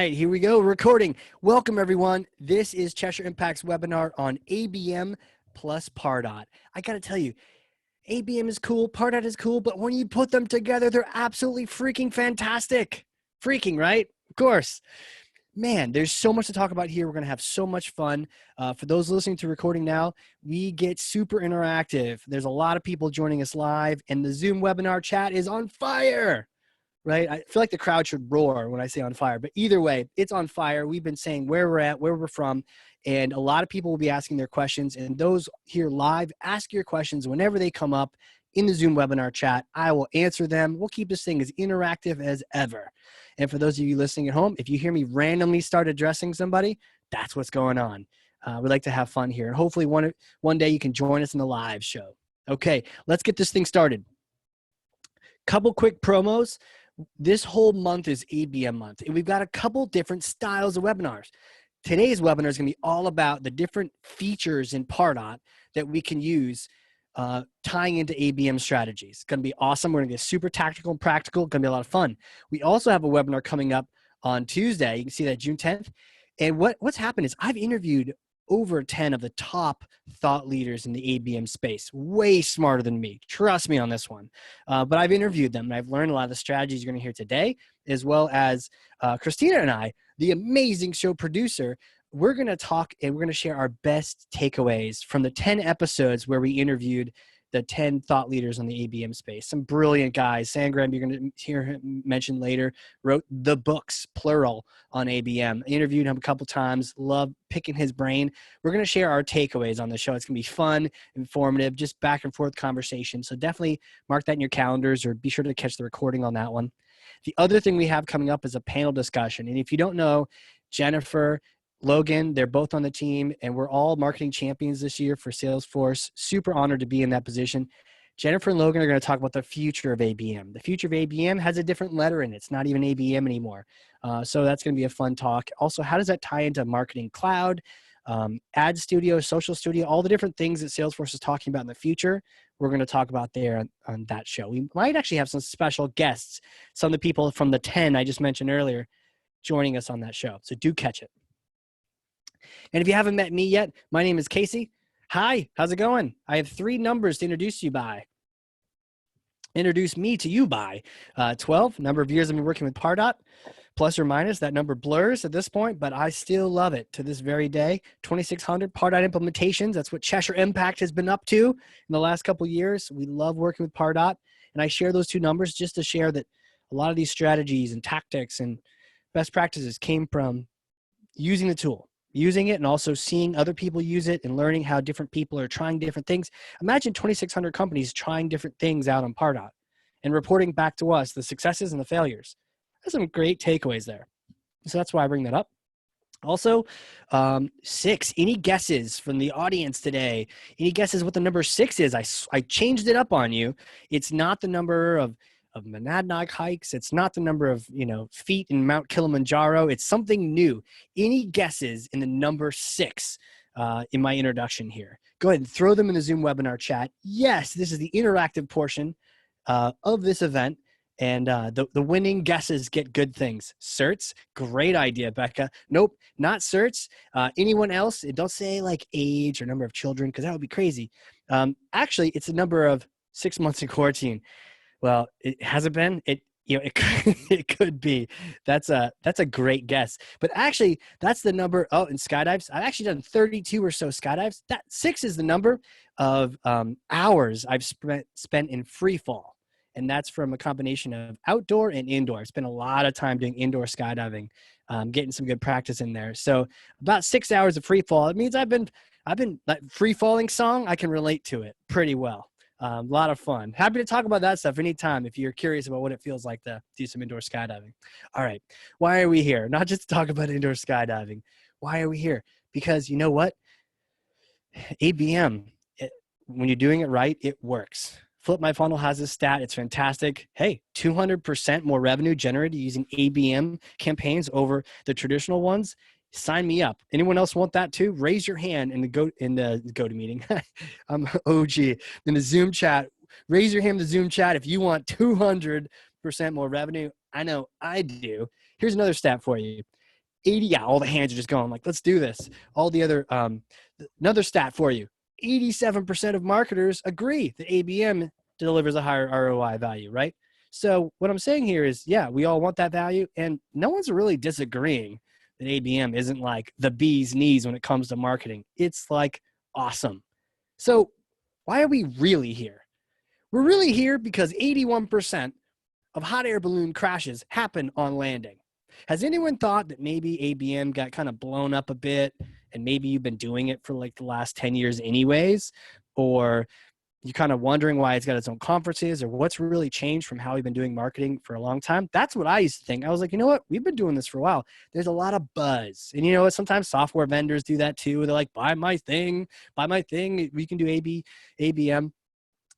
right, here we go. Recording. Welcome, everyone. This is Cheshire Impact's webinar on ABM plus Pardot. I got to tell you, ABM is cool, Pardot is cool, but when you put them together, they're absolutely freaking fantastic. Freaking, right? Of course. Man, there's so much to talk about here. We're going to have so much fun. For those listening to recording now, we get super interactive. There's a lot of people joining us live, and the Zoom webinar chat is on fire. Right? I feel like the crowd should roar when I say on fire, but either way, it's on fire. We've been saying where we're at, where we're from, and a lot of people will be asking their questions. And those here live, ask your questions whenever they come up in the Zoom webinar chat. I will answer them. We'll keep this thing as interactive as ever. And for those of you listening at home, if you hear me randomly start addressing somebody, that's what's going on. We like to have fun here. And hopefully one day you can join us in the live show. Okay, let's get this thing started. Couple quick promos. This whole month is ABM month, and we've got a couple different styles of webinars. Today's webinar is going to be all about the different features in Pardot that we can use tying into ABM strategies. It's going to be awesome. We're going to get super tactical and practical. It's going to be a lot of fun. We also have a webinar coming up on Tuesday. You can see that June 10th. And what's happened is I've interviewed over 10 of the top thought leaders in the ABM space, way smarter than me. Trust me on this one. But I've interviewed them, and I've learned a lot of the strategies you're going to hear today, as well as Christina and I, the amazing show producer. We're going to talk, and we're going to share our best takeaways from the 10 episodes where we interviewed the 10 thought leaders on the ABM space. Some brilliant guys. Sangram, you're going to hear him mentioned later, wrote the books, plural, on ABM. I interviewed him a couple times. Love picking his brain. We're going to share our takeaways on the show. It's going to be fun, informative, just back and forth conversation. So definitely mark that in your calendars, or be sure to catch the recording on that one. The other thing we have coming up is a panel discussion. And if you don't know, Jennifer, Logan, they're both on the team, and we're all marketing champions this year for Salesforce. Super honored to be in that position. Jennifer and Logan are going to talk about the future of ABM. The future of ABM has a different letter in it. It's not even ABM anymore. So that's going to be a fun talk. Also, how does that tie into Marketing Cloud, Ad Studio, Social Studio, all the different things that Salesforce is talking about in the future? We're going to talk about there on that show. We might actually have some special guests, some of the people from the 10 I just mentioned earlier, joining us on that show. So do catch it. And if you haven't met me yet, my name is Casey. Hi, how's it going? I have 3 numbers to introduce me to you by. 12, number of years I've been working with Pardot, plus or minus. That number blurs at this point, but I still love it to this very day. 2,600 Pardot implementations. That's what Cheshire Impact has been up to in the last couple of years. We love working with Pardot. And I share those 2 numbers just to share that a lot of these strategies and tactics and best practices came from using the tool. Using it and also seeing other people use it and learning how different people are trying different things. Imagine 2,600 companies trying different things out on Pardot and reporting back to us the successes and the failures. There's some great takeaways there. So that's why I bring that up. Also, 6, any guesses from the audience today? Any guesses what the number 6 is? I changed it up on you. It's not the number of Monadnock hikes. It's not the number of, feet in Mount Kilimanjaro. It's something new. Any guesses in the number 6 in my introduction here? Go ahead and throw them in the Zoom webinar chat. Yes, this is the interactive portion of this event. And the winning guesses get good things. Certs, great idea, Becca. Nope, not certs. Anyone else? Don't say like age or number of children, because that would be crazy. Actually, it's the number of 6 months in quarantine. Well, it hasn't been. It could be. That's a great guess. But actually, that's the number. Oh, in skydives, I've actually done 32 or so skydives. That 6 is the number of hours I've spent in free fall, and that's from a combination of outdoor and indoor. I spent a lot of time doing indoor skydiving, getting some good practice in there. So about 6 hours of free fall. It means I've been that free falling song. I can relate to it pretty well. A lot of fun. Happy to talk about that stuff anytime if you're curious about what it feels like to do some indoor skydiving. All right. Why are we here? Not just to talk about indoor skydiving. Why are we here? Because you know what? ABM, when you're doing it right, it works. Flip My Funnel has this stat. It's fantastic. Hey, 200% more revenue generated using ABM campaigns over the traditional ones. Sign me up. Anyone else want that too? Raise your hand in the go to meeting. I'm OG in the Zoom chat. Raise your hand in the Zoom chat if you want 200% more revenue. I know I do. Here's another stat for you. Yeah, all the hands are just going like, let's do this. All the other, another stat for you, 87% of marketers agree that ABM delivers a higher ROI value, right? So what I'm saying here is, yeah, we all want that value, and no one's really disagreeing that ABM isn't like the bee's knees when it comes to marketing. It's like awesome. So why are we really here? We're really here because 81% of hot air balloon crashes happen on landing. Has anyone thought that maybe ABM got kind of blown up a bit and maybe you've been doing it for like the last 10 years anyways? Or you're kind of wondering why it's got its own conferences or what's really changed from how we've been doing marketing for a long time? That's what I used to think. I was like, you know what? We've been doing this for a while. There's a lot of buzz. And you know what? Sometimes software vendors do that too. They're like, buy my thing. We can do ABM.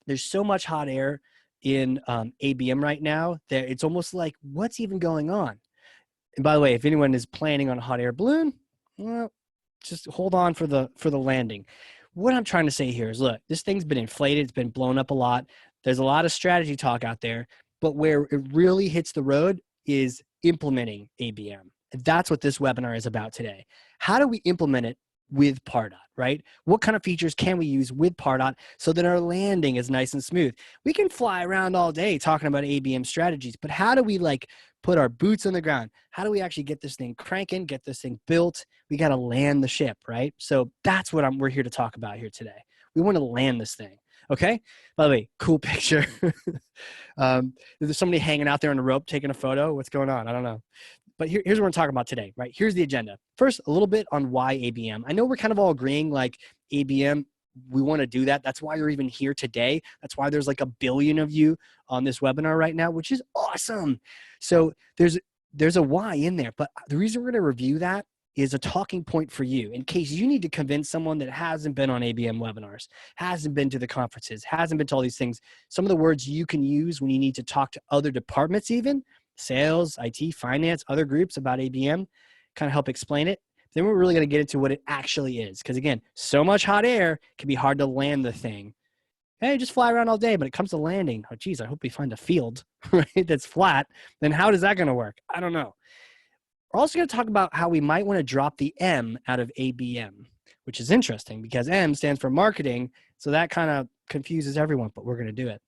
There's so much hot air in ABM right now that it's almost like, what's even going on? And by the way, if anyone is planning on a hot air balloon, well, just hold on for the landing. What I'm trying to say here is, look, this thing's been inflated. It's been blown up a lot. There's a lot of strategy talk out there, but where it really hits the road is implementing ABM. And that's what this webinar is about today. How do we implement it with Pardot, right? What kind of features can we use with Pardot so that our landing is nice and smooth? We can fly around all day talking about ABM strategies, but how do we like put our boots on the ground? How do we actually get this thing cranking, get this thing built? We got to land the ship, right? So that's what we're here to talk about here today. We want to land this thing. Okay. By the way, cool picture. There's somebody hanging out there on the rope taking a photo. What's going on? I don't know. But here's what we're talking about today, right? Here's the agenda. First, a little bit on why ABM. I know we're kind of all agreeing like ABM, we want to do that. That's why you're even here today. That's why there's like 1 billion of you on this webinar right now, which is awesome. So there's a why in there. But the reason we're going to review that is a talking point for you in case you need to convince someone that hasn't been on ABM webinars, hasn't been to the conferences, hasn't been to all these things. Some of the words you can use when you need to talk to other departments even, sales, IT, finance, other groups about ABM, kind of help explain it. Then we're really going to get into what it actually is. Because again, so much hot air can be hard to land the thing. Hey, just fly around all day, but it comes to landing. Oh, geez, I hope we find a field, right, that's flat. Then how is that going to work? I don't know. We're also going to talk about how we might want to drop the M out of ABM, which is interesting because M stands for marketing. So that kind of confuses everyone, but we're going to do it.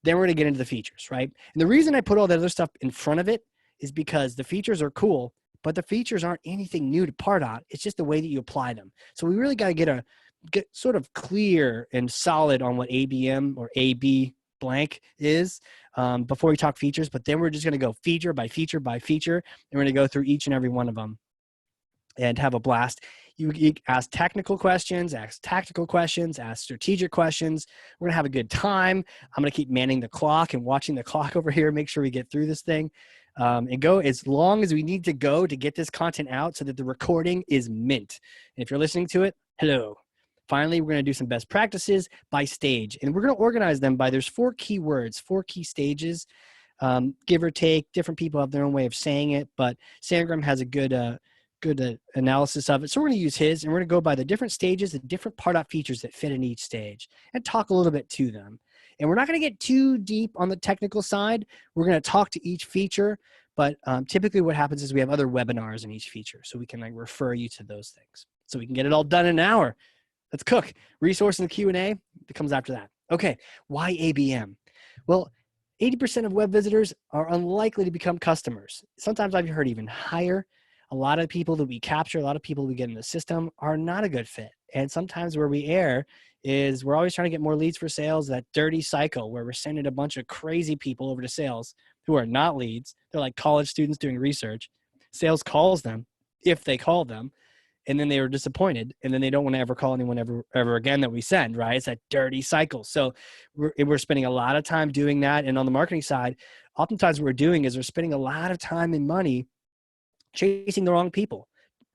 Then we're going to get into the features, right? And the reason I put all that other stuff in front of it is because the features are cool, but the features aren't anything new to Pardot. It's just the way that you apply them. So we really got to get sort of clear and solid on what ABM or AB blank is before we talk features. But then we're just going to go feature by feature by feature. And we're going to go through each and every one of them and have a blast. You ask technical questions, ask tactical questions, ask strategic questions. We're going to have a good time. I'm going to keep manning the clock and watching the clock over here, make sure we get through this thing and go as long as we need to go to get this content out so that the recording is mint. And if you're listening to it, hello. Finally, we're going to do some best practices by stage. And we're going to organize them by there's 4 key words, 4 key stages, give or take. Different people have their own way of saying it, but Sangram has a good analysis of it. So we're going to use his, and we're going to go by the different stages, the different Pardot features that fit in each stage, and talk a little bit to them. And we're not going to get too deep on the technical side. We're going to talk to each feature, but typically what happens is we have other webinars in each feature, so we can like refer you to those things. So we can get it all done in an hour. Let's cook. Resource and the Q&A that comes after that. Okay, why ABM? Well, 80% of web visitors are unlikely to become customers. Sometimes I've heard even higher. A lot of people that we capture, a lot of people we get in the system are not a good fit. And sometimes where we err is we're always trying to get more leads for sales, that dirty cycle where we're sending a bunch of crazy people over to sales who are not leads. They're like college students doing research. Sales calls them if they call them, and then they were disappointed, and then they don't want to ever call anyone ever again that we send, right? It's that dirty cycle. So we're spending a lot of time doing that. And on the marketing side, oftentimes what we're doing is we're spending a lot of time and money chasing the wrong people,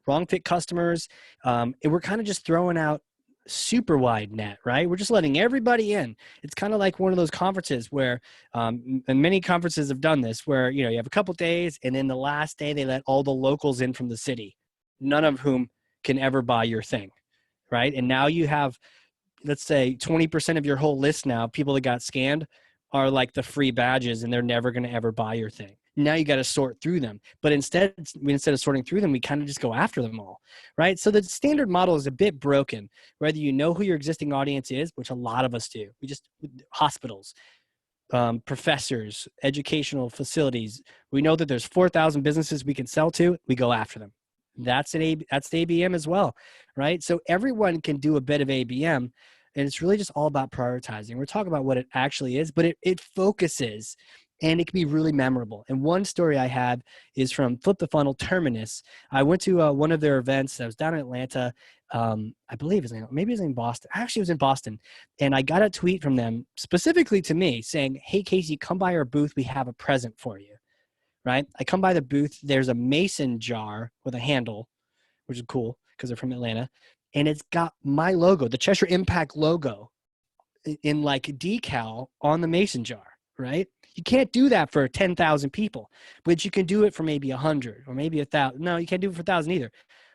wrong fit customers. And we're kind of just throwing out super wide net, right? We're just letting everybody in. It's kind of like one of those conferences where, and many conferences have done this, where, you know, you have a couple days and then the last day they let all the locals in from the city, none of whom can ever buy your thing, right? And now you have, let's say 20% of your whole list now, people that got scanned are like the free badges and they're never going to ever buy your thing. Now you got to sort through them. But instead of sorting through them, we kind of just go after them all, right? So the standard model is a bit broken, whether you know who your existing audience is, which a lot of us do. Hospitals, professors, educational facilities. We know that there's 4,000 businesses we can sell to. We go after them. That's the ABM as well, right? So everyone can do a bit of ABM, and it's really just all about prioritizing. We're talking about what it actually is, but it focuses, and it can be really memorable. And one story I have is from Flip the Funnel Terminus. I went to one of their events. I was down in Atlanta. I believe maybe it was in Boston. Actually, it was in Boston. And I got a tweet from them specifically to me saying, "Hey, Casey, come by our booth. We have a present for you." Right? I come by the booth. There's a mason jar with a handle, which is cool because they're from Atlanta. And it's got my logo, the Cheshire Impact logo, in like decal on the mason jar, right? You can't do that for 10,000 people, but you can do it for maybe 100 or maybe 1,000. No, you can't do it for 1,000 either.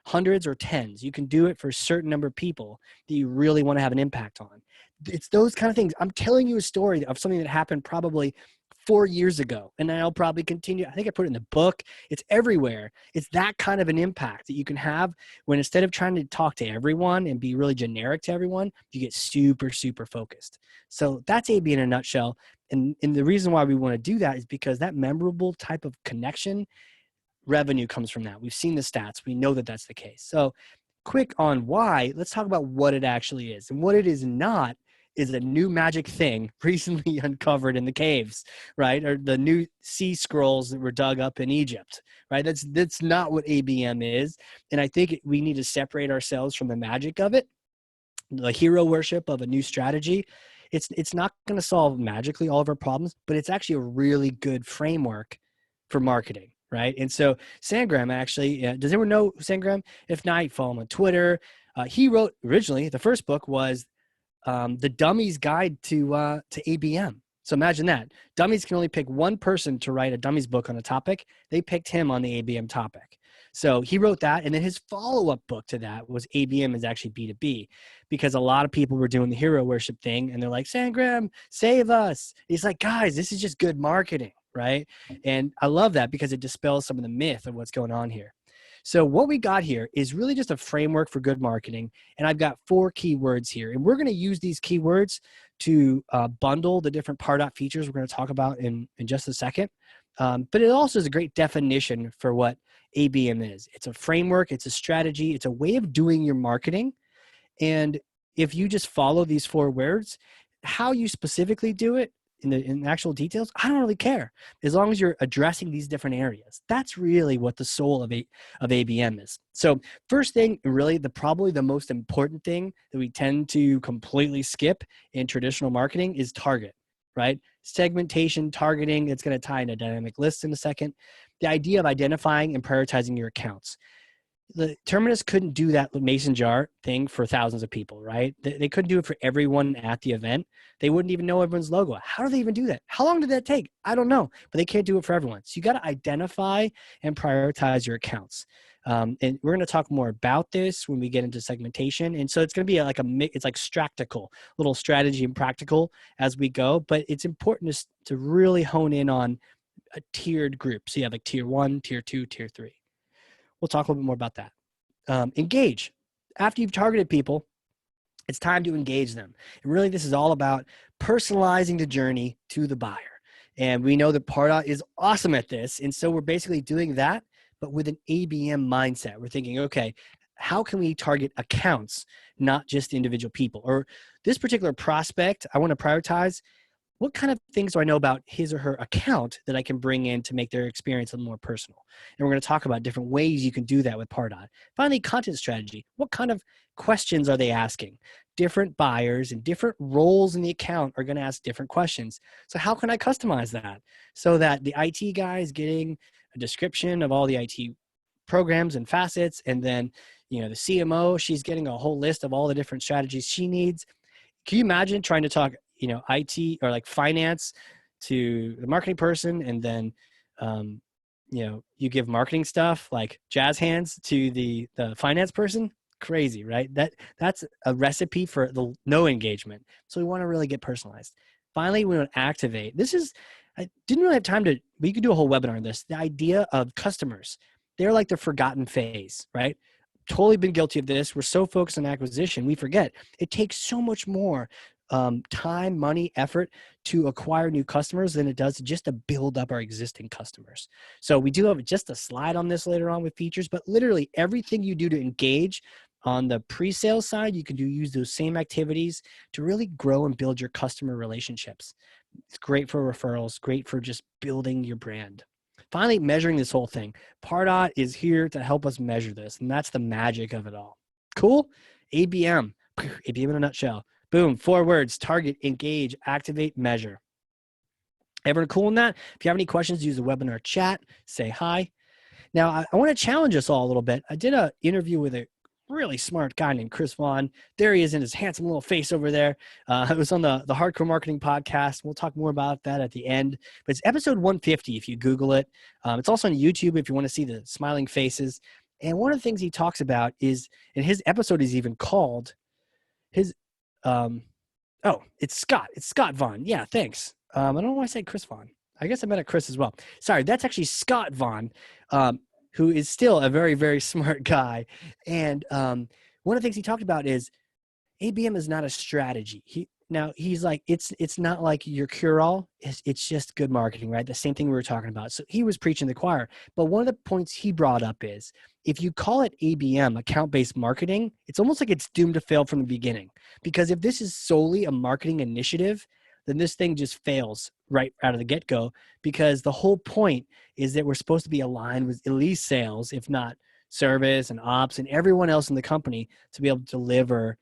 Hundreds or tens. You can do it for a certain number of people that you really want to have an impact on. It's those kind of things. I'm telling you a story of something that happened probably 4 years ago, and I'll probably continue. I think I put it in the book. It's everywhere. It's that kind of an impact that you can have when instead of trying to talk to everyone and be really generic to everyone, you get super, super focused. So that's AB in a nutshell. And the reason why we want to do that is because that memorable type of connection, revenue comes from that. We've seen the stats. We know that that's the case. So quick on why, let's talk about what it actually is. And what it is not is a new magic thing recently uncovered in the caves, right? Or the new sea scrolls that were dug up in Egypt, right? That's not what ABM is. And I think we need to separate ourselves from the magic of it, the hero worship of a new strategy. It's not going to solve magically all of our problems, but it's actually a really good framework for marketing, right? And so Sangram actually, does anyone know Sangram? If not, you follow him on Twitter. He wrote originally, the first book was the Dummies Guide to ABM. So imagine that. Dummies can only pick one person to write a dummies book on a topic. They picked him on the ABM topic. So he wrote that, and then his follow-up book to that was ABM is actually B2B, because a lot of people were doing the hero worship thing, and they're like, Sangram, save us. He's like, guys, this is just good marketing, right? And I love that because it dispels some of the myth of what's going on here. So what we got here is really just a framework for good marketing, and I've got 4 keywords here, and we're going to use these keywords to bundle the different Pardot features we're going to talk about in just a second. But it also is a great definition for what ABM is. It's a framework, it's a strategy, it's a way of doing your marketing. And if you just follow these 4 words, how you specifically do it in the actual details, I don't really care. As long as you're addressing these different areas, that's really what the soul of ABM is. So first thing, really probably the most important thing that we tend to completely skip in traditional marketing is target, right? Segmentation, targeting, it's going to tie into dynamic lists in a second. The idea of identifying and prioritizing your accounts. The Terminus couldn't do that mason jar thing for thousands of people, right? They couldn't do it for everyone at the event. They wouldn't even know everyone's logo. How do they even do that? How long did that take? I don't know, but they can't do it for everyone. So you got to identify and prioritize your accounts. And we're going to talk more about this when we get into segmentation. And so it's going to be it's like stractical, little strategy and practical as we go. But it's important to really hone in on a tiered group. So you have like tier 1, tier 2, tier 3. We'll talk a little bit more about that. Engage. After you've targeted people, it's time to engage them. And really, this is all about personalizing the journey to the buyer. And we know that Pardot is awesome at this. And so we're basically doing that, but with an ABM mindset. We're thinking, okay, how can we target accounts, not just individual people? Or this particular prospect, I want to prioritize, what kind of things do I know about his or her account that I can bring in to make their experience a little more personal? And we're going to talk about different ways you can do that with Pardot. Finally, content strategy. What kind of questions are they asking? Different buyers and different roles in the account are going to ask different questions. So how can I customize that so that the IT guy is getting a description of all the IT programs and facets, and then the CMO, she's getting a whole list of all the different strategies she needs. Can you imagine trying to talk IT or like finance to the marketing person, and then, you give marketing stuff like jazz hands to the finance person? Crazy, right? That's a recipe for the no engagement. So we want to really get personalized. Finally, we want to activate. This is, I didn't really have time to, we could do a whole webinar on this. The idea of customers, they're like the forgotten phase, right? Totally been guilty of this. We're so focused on acquisition, we forget it takes so much more time, money, effort to acquire new customers than it does just to build up our existing customers. So we do have just a slide on this later on with features, but literally everything you do to engage on the pre-sale side, you can use those same activities to really grow and build your customer relationships. It's great for referrals, great for just building your brand. Finally, measuring this whole thing. Pardot is here to help us measure this, and that's the magic of it all. Cool? ABM. ABM in a nutshell. Boom, 4 words: target, engage, activate, measure. Everyone cool in that? If you have any questions, use the webinar chat, say hi. Now, I want to challenge us all a little bit. I did an interview with a really smart guy named Chris Vaughn. There he is in his handsome little face over there. It was on the Hardcore Marketing podcast. We'll talk more about that at the end. But it's episode 150 if you Google it. It's also on YouTube if you want to see the smiling faces. And one of the things he talks about is, and his episode is even called, his, it's Scott. It's Scott Vaughn. Yeah, thanks. I don't know why I said Chris Vaughn. I guess I meant Chris as well. Sorry, that's actually Scott Vaughn, who is still a very, very smart guy. And one of the things he talked about is ABM is not a strategy. He's like, it's not like your cure-all. It's just good marketing, right? The same thing we were talking about. So he was preaching the choir. But one of the points he brought up is, if you call it ABM, account-based marketing, it's almost like it's doomed to fail from the beginning. Because if this is solely a marketing initiative, then this thing just fails right out of the get-go, because the whole point is that we're supposed to be aligned with at least sales, if not service and ops and everyone else in the company, to be able to deliver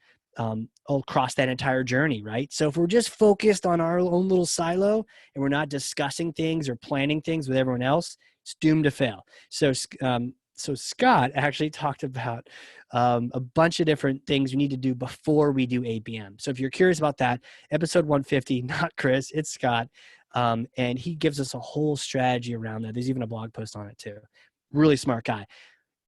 across that entire journey, right? So if we're just focused on our own little silo and we're not discussing things or planning things with everyone else, it's doomed to fail. So Scott actually talked about a bunch of different things we need to do before we do ABM. So if you're curious about that, episode 150, not Chris, it's Scott. And he gives us a whole strategy around that. There's even a blog post on it too. Really smart guy.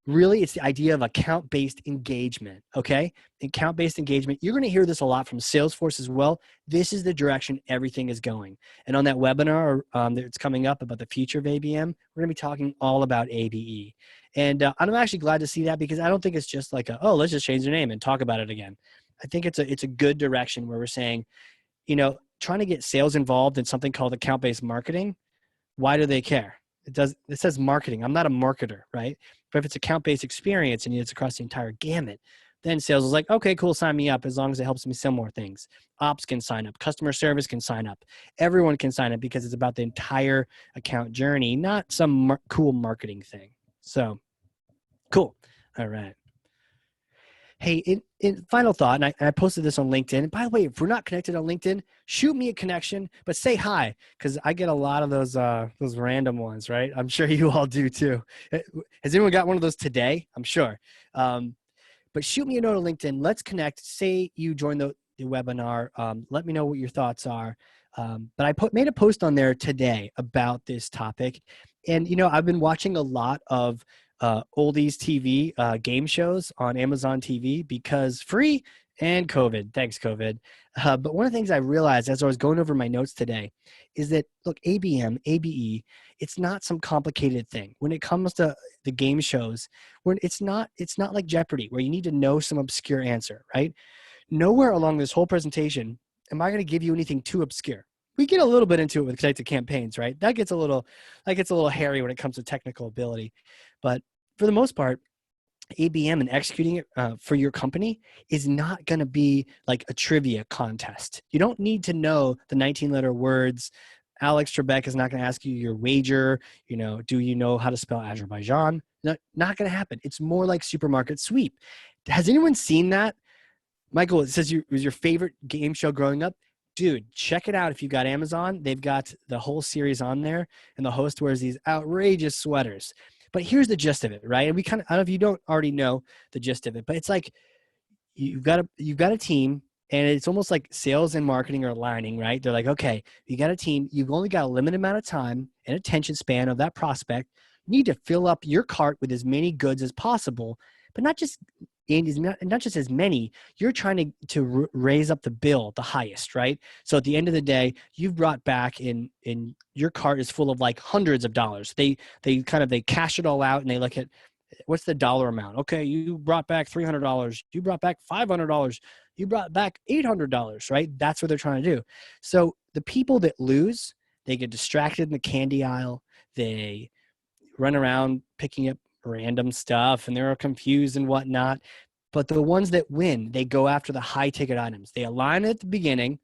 Really, it's the idea of account-based engagement, okay? Account-based engagement. You're going to hear this a lot from Salesforce as well. This is the direction everything is going. And on that webinar that's coming up about the future of ABM, we're going to be talking all about ABE. And I'm actually glad to see that, because I don't think it's just like, let's just change the name and talk about it again. I think it's a good direction where we're saying, trying to get sales involved in something called account-based marketing. Why do they care? It says marketing. I'm not a marketer, right? But if it's account-based experience and it's across the entire gamut, then sales is like, okay, cool, sign me up as long as it helps me sell more things. Ops can sign up. Customer service can sign up. Everyone can sign up, because it's about the entire account journey, not some cool marketing thing. So, cool. All right. Hey, in final thought, and I posted this on LinkedIn. And by the way, if we're not connected on LinkedIn, shoot me a connection, but say hi, because I get a lot of those random ones, right? I'm sure you all do too. Has anyone got one of those today? I'm sure. But shoot me a note on LinkedIn. Let's connect. Say you joined the webinar. Let me know what your thoughts are. But I made a post on there today about this topic. And, I've been watching a lot of oldies TV game shows on Amazon TV, because free and COVID. Thanks, COVID. But one of the things I realized as I was going over my notes today is that, look, ABM, ABE, it's not some complicated thing. When it comes to the game shows, it's not like Jeopardy, where you need to know some obscure answer, right? Nowhere along this whole presentation am I going to give you anything too obscure. We get a little bit into it with connected campaigns, right? That gets a little hairy when it comes to technical ability. But for the most part, ABM and executing it for your company is not going to be like a trivia contest. You don't need to know the 19-letter words. Alex Trebek is not going to ask you your wager. Do you know how to spell Azerbaijan? No, not going to happen. It's more like Supermarket Sweep. Has anyone seen that? Michael, it says it was your favorite game show growing up. Dude, check it out if you've got Amazon. They've got the whole series on there, and the host wears these outrageous sweaters. But here's the gist of it, right? And I don't know if you don't already know the gist of it, but it's like you've got a team, and it's almost like sales and marketing are aligning, right? They're like, okay, you got a team. You've only got a limited amount of time and attention span of that prospect. You need to fill up your cart with as many goods as possible, but not just and is not just as many, you're trying to raise up the bill the highest, right? So at the end of the day, you've brought back in your cart is full of like hundreds of dollars. They cash it all out and they look at what's the dollar amount. Okay, you brought back $300. You brought back $500. You brought back $800, right? That's what they're trying to do. So the people that lose, they get distracted in the candy aisle. They run around picking up random stuff and they're confused and whatnot. But the ones that win, they go after the high ticket items. They align at the beginning.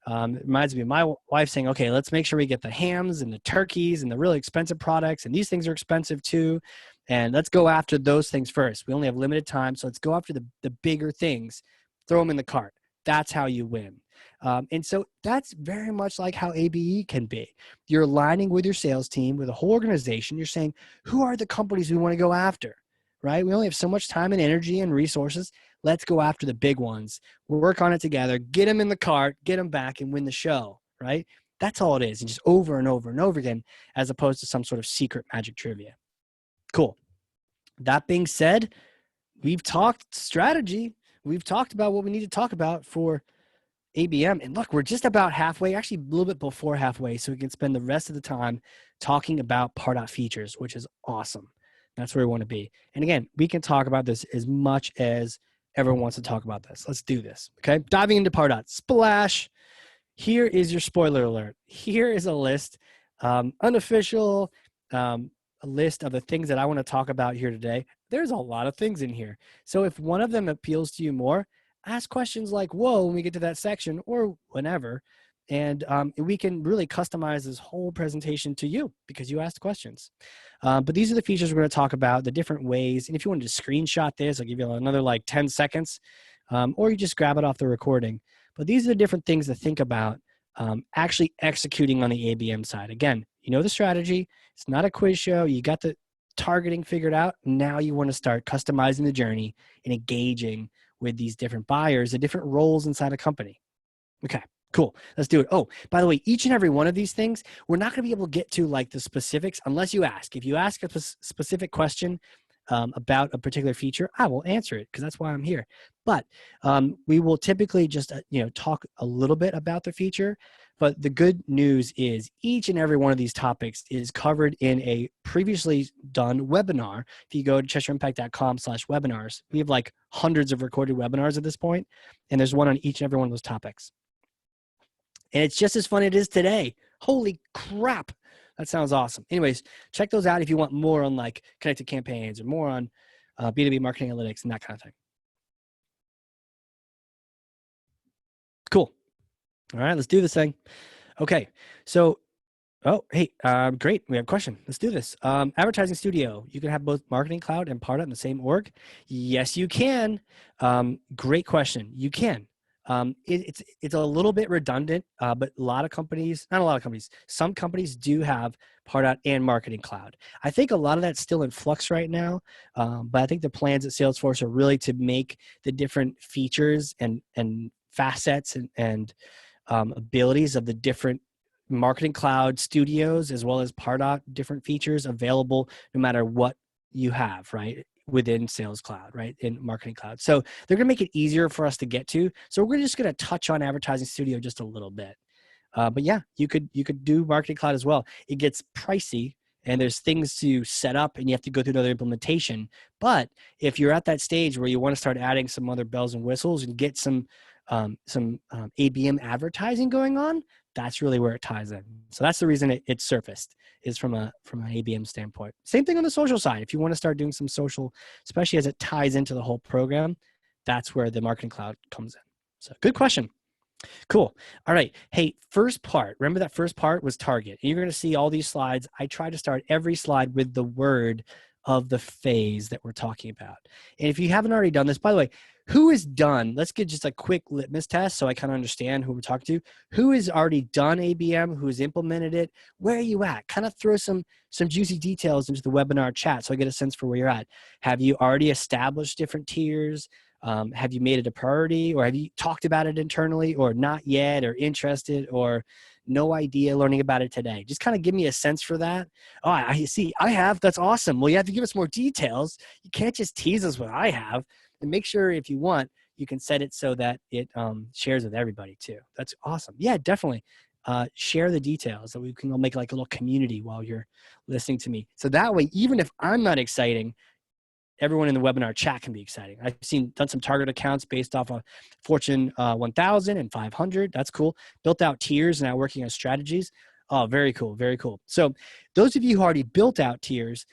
It reminds me of my wife saying, okay, let's make sure we get the hams and the turkeys and the really expensive products. And these things are expensive too. And let's go after those things first. We only have limited time. So let's go after the bigger things, throw them in the cart. That's how you win. And so that's very much like how ABE can be. You're aligning with your sales team, with a whole organization. You're saying, who are the companies we want to go after, right? We only have so much time and energy and resources. Let's go after the big ones. We'll work on it together, get them in the cart, get them back and win the show, right? That's all it is. And just over and over and over again, as opposed to some sort of secret magic trivia. Cool. That being said, we've talked strategy. We've talked about what we need to talk about for ABM. And look, we're just about halfway, actually a little bit before halfway, so we can spend the rest of the time talking about Pardot features, which is awesome. That's where we want to be. And again, we can talk about this as much as everyone wants to talk about this. Let's do this, okay? Diving into Pardot. Splash. Here is your spoiler alert. Here is a list, unofficial, a list of the things that I want to talk about here today. There's a lot of things in here. So if one of them appeals to you more, ask questions like, whoa, when we get to that section or whenever. And we can really customize this whole presentation to you because you asked questions. But these are the features we're going to talk about, the different ways. And if you wanted to screenshot this, I'll give you another like 10 seconds, or you just grab it off the recording. But these are the different things to think about actually executing on the ABM side. Again, you know the strategy. It's not a quiz show. You got the targeting figured out. Now you want to start customizing the journey and engaging with these different buyers, the different roles inside a company. Okay, cool. Let's do it. Oh, by the way, each and every one of these things, we're not going to be able to get to like the specifics unless you ask. If you ask a specific question about a particular feature, I will answer it because that's why I'm here. But we will typically just talk a little bit about the feature. But the good news is each and every one of these topics is covered in a previously done webinar. If you go to CheshireImpact.com/webinars, we have like hundreds of recorded webinars at this point, and there's one on each and every one of those topics. And it's just as fun as it is today. Holy crap. That sounds awesome. Anyways, check those out if you want more on like connected campaigns or more on B2B marketing analytics and that kind of thing. Cool. All right, let's do this thing. Okay, so, hey, great. We have a question. Let's do this. Advertising Studio. You can have both Marketing Cloud and Pardot in the same org? Yes, you can. Great question. You can. It's a little bit redundant, but not a lot of companies, some companies do have Pardot and Marketing Cloud. I think a lot of that's still in flux right now, but I think the plans at Salesforce are really to make the different features and facets and abilities of the different Marketing Cloud studios as well as Pardot different features available no matter what you have, right? Within Sales Cloud, right? In Marketing Cloud. So they're going to make it easier for us to get to. So we're just going to touch on Advertising Studio just a little bit. But yeah, you could do Marketing Cloud as well. It gets pricey and there's things to set up and you have to go through another implementation. But if you're at that stage where you want to start adding some other bells and whistles and get some ABM advertising going on, that's really where it ties in. So that's the reason it surfaced, is from an ABM standpoint. Same thing on the social side. If you want to start doing some social, especially as it ties into the whole program, that's where the Marketing Cloud comes in. So good question. Cool. All right. Hey, first part. Remember that first part was target. You're going to see all these slides. I try to start every slide with the word of the phase that we're talking about. And if you haven't already done this, by the way, who is done? Let's get just a quick litmus test so I kind of understand who we're talking to. Who has already done ABM? Who has implemented it? Where are you at? Kind of throw some juicy details into the webinar chat so I get a sense for where you're at. Have you already established different tiers? Have you made it a priority, or have you talked about it internally, or not yet, or interested, or no idea, learning about it today? Just kind of give me a sense for that. Oh, I see. I have. That's awesome. Well, you have to give us more details. You can't just tease us what I have. And make sure if you want, you can set it so that it shares with everybody too. That's awesome. Yeah, definitely. Share the details so we can all make like a little community while you're listening to me. So that way, even if I'm not exciting, everyone in the webinar chat can be exciting. I've done some target accounts based off of Fortune 1000 and 500. That's cool. Built out tiers and now working on strategies. Oh, very cool. Very cool. So those of you who already built out tiers,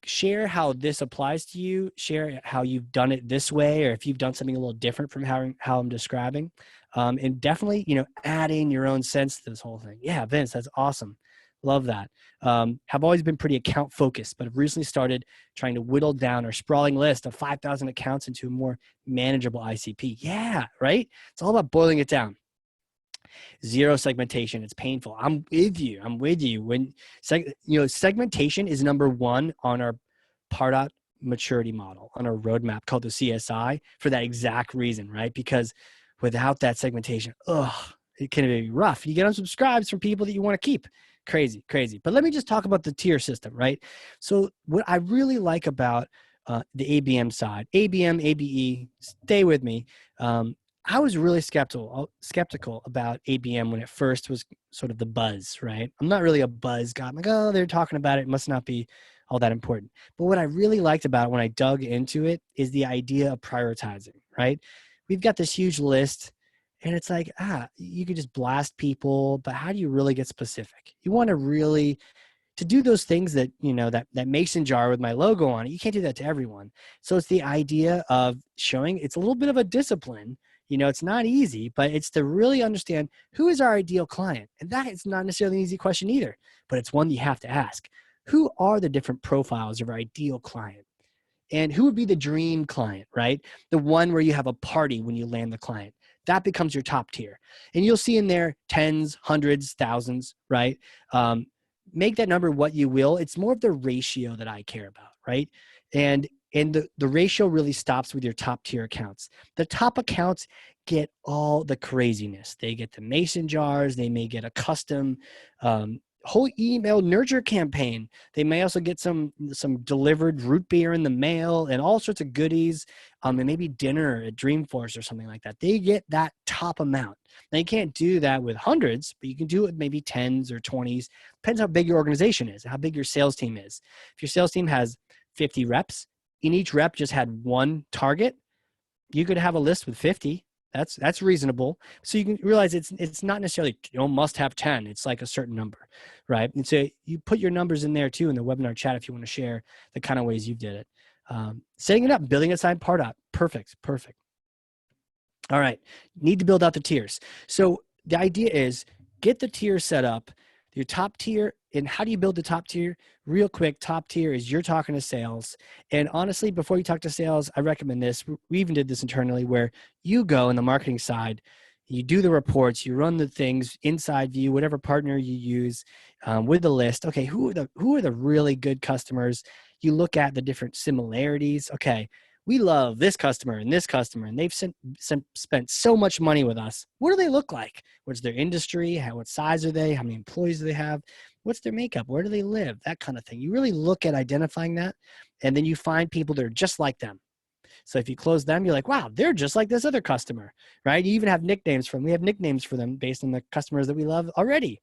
share how this applies to you, share how you've done it this way, or if you've done something a little different from how I'm describing. And definitely, add in your own sense to this whole thing. Yeah, Vince, that's awesome. Love that. Have always been pretty account focused, but have recently started trying to whittle down our sprawling list of 5,000 accounts into a more manageable ICP. Yeah, right? It's all about boiling it down. Zero segmentation. It's painful. I'm with you. When segmentation is number one on our Pardot maturity model, on our roadmap called the CSI, for that exact reason, right? Because without that segmentation, it can be rough. You get unsubscribes from people that you want to keep. Crazy. But let me just talk about the tier system, right? So what I really like about the ABM side, ABM, ABE, stay with me. I was really skeptical about ABM when it first was sort of the buzz, right? I'm not really a buzz guy. I'm like, oh, they're talking about it. It must not be all that important. But what I really liked about it when I dug into it is the idea of prioritizing, right? We've got this huge list and it's like, you could just blast people, but how do you really get specific? You want to really to do those things that, that mason jar with my logo on it. You can't do that to everyone. So it's the idea of showing it's a little bit of a discipline. It's not easy, but it's to really understand who is our ideal client. And that is not necessarily an easy question either, but it's one you have to ask. Who are the different profiles of our ideal client? And who would be the dream client, right? The one where you have a party when you land the client. That becomes your top tier. And you'll see in there tens, hundreds, thousands, right? Make that number what you will. It's more of the ratio that I care about, right? And the ratio really stops with your top tier accounts. The top accounts get all the craziness. They get the mason jars. They may get a custom whole email nurture campaign. They may also get some delivered root beer in the mail and all sorts of goodies, and maybe dinner at Dreamforce or something like that. They get that top amount. Now you can't do that with hundreds, but you can do it with maybe tens or 20s. Depends how big your organization is, how big your sales team is. If your sales team has 50 reps, and each rep just had one target, you could have a list with 50. That's reasonable. So you can realize it's not necessarily must have 10. It's like a certain number, right? And so you put your numbers in there too in the webinar chat if you want to share the kind of ways you did it. Setting it up, building a side Pardot. Perfect. All right, need to build out the tiers. So the idea is get the tier set up, your top tier. And how do you build the top tier? Real quick, top tier is you're talking to sales. And honestly, before you talk to sales, I recommend this. We even did this internally where you go in the marketing side, you do the reports, you run the things, inside view, whatever partner you use with the list. Okay, who are the really good customers? You look at the different similarities. Okay, we love this customer, and they've spent so much money with us. What do they look like? What's their industry? What size are they? How many employees do they have? What's their makeup? Where do they live? That kind of thing. You really look at identifying that, and then you find people that are just like them. So if you close them, you're like, wow, they're just like this other customer, right? You even have nicknames for them. We have nicknames for them based on the customers that we love already.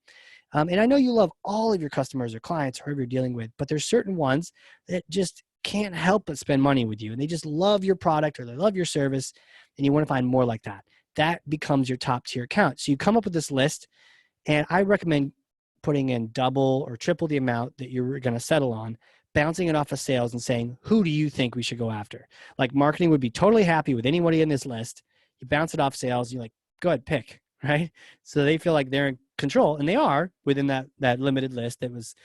And I know you love all of your customers or clients, whoever you're dealing with, but there's certain ones that just can't help but spend money with you. And they just love your product or they love your service, and you want to find more like that. That becomes your top tier account. So you come up with this list, and I recommend putting in double or triple the amount that you're going to settle on, bouncing it off of sales and saying, who do you think we should go after? Like marketing would be totally happy with anybody in this list. You bounce it off sales. You're like, go ahead, pick, right? So they feel like they're in control, and they are within that limited list that was,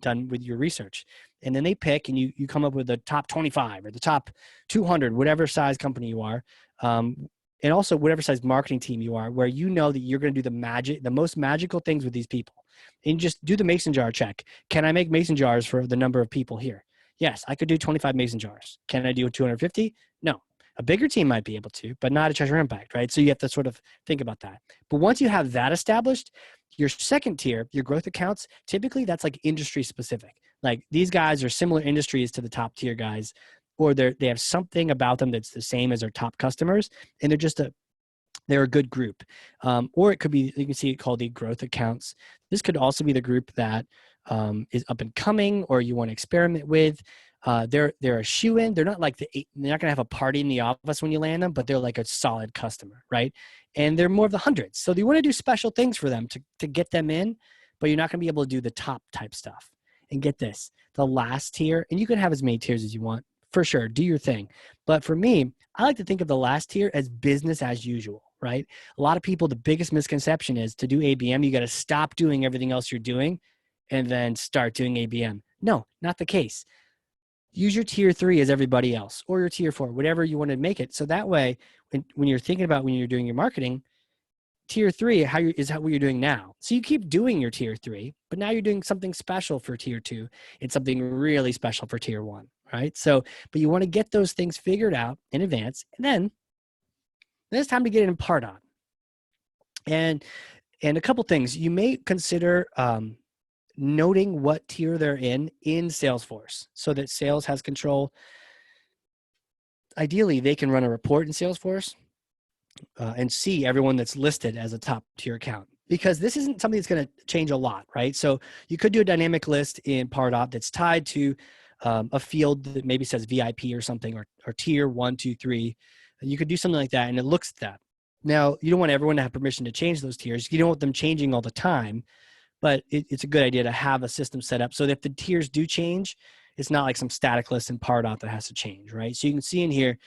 done with your research. And then they pick, and you come up with the top 25 or the top 200, whatever size company you are. And also whatever size marketing team you are, where you know that you're going to do the most magical things with these people. And just do the mason jar check. Can I make mason jars for the number of people here? Yes, I could do 25 mason jars. Can I do 250? No. A bigger team might be able to, but not a Treasure Impact, right? So you have to sort of think about that. But once you have that established, your second tier, your growth accounts, typically that's like industry specific. Like these guys are similar industries to the top tier guys. or they have something about them that's the same as their top customers, and they're a good group. Or it could be, you can see it called the growth accounts. This could also be the group that is up and coming, or you want to experiment with. They're a shoe-in. They're not like they're not going to have a party in the office when you land them, but they're like a solid customer, right? And they're more of the hundreds. So you want to do special things for them to get them in, but you're not going to be able to do the top type stuff. And get this, the last tier, and you can have as many tiers as you want, for sure, do your thing. But for me, I like to think of the last tier as business as usual, right? A lot of people, the biggest misconception is to do ABM, you got to stop doing everything else you're doing and then start doing ABM. No, not the case. Use your tier 3 as everybody else, or your tier 4, whatever you want to make it. So that way, when you're thinking about when you're doing your marketing, tier 3 is what you're doing now. So you keep doing your tier 3, but now you're doing something special for tier 2 and something really special for tier 1, right? So, but you want to get those things figured out in advance, and then it's time to get in Pardot. And a couple things you may consider noting what tier they're in Salesforce, so that sales has control. Ideally, they can run a report in Salesforce and see everyone that's listed as a top tier account, because this isn't something that's going to change a lot, right? So you could do a dynamic list in Pardot that's tied to a field that maybe says VIP or something, or tier 1, 2, 3. You could do something like that, and it looks at that. Now, you don't want everyone to have permission to change those tiers. You don't want them changing all the time, but it's a good idea to have a system set up so that if the tiers do change, it's not like some static list in Pardot that has to change, right? So you can see in here,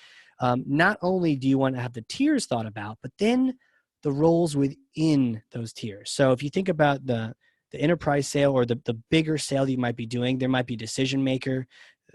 not only do you want to have the tiers thought about, but then the roles within those tiers. So if you think about the enterprise sale, or the bigger sale you might be doing, there might be decision maker.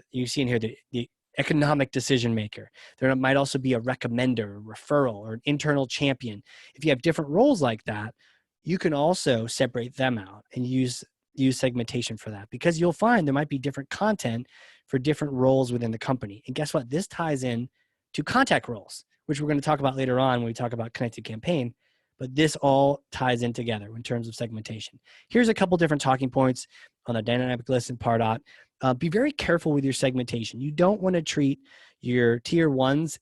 You see in here the economic decision maker. There might also be a recommender, a referral, or an internal champion. If you have different roles like that, you can also separate them out and use segmentation for that, because you'll find there might be different content for different roles within the company. And guess what? This ties in to contact roles, which we're going to talk about later on when we talk about connected campaign. But this all ties in together in terms of segmentation. Here's a couple different talking points on a dynamic list in Pardot. Be very careful with your segmentation. You don't want to treat your tier 1s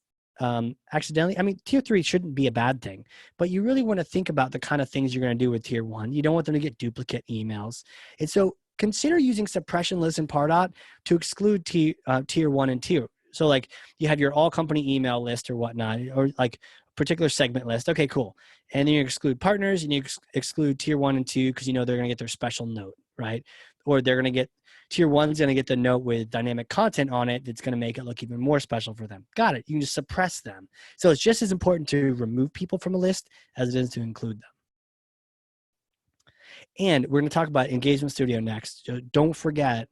accidentally. I mean, tier 3 shouldn't be a bad thing, but you really want to think about the kind of things you're going to do with tier 1. You don't want them to get duplicate emails. And so consider using suppression lists in Pardot to exclude tier 1 and tier. So like you have your all company email list or whatnot, or like particular segment list. Okay, cool. And then you exclude partners, and you exclude tier 1 and 2 because you know they're going to get their special note, right? Or they're going to get tier 1's going to get the note with dynamic content on it that's going to make it look even more special for them. Got it. You can just suppress them. So it's just as important to remove people from a list as it is to include them. And we're going to talk about Engagement Studio next. So don't forget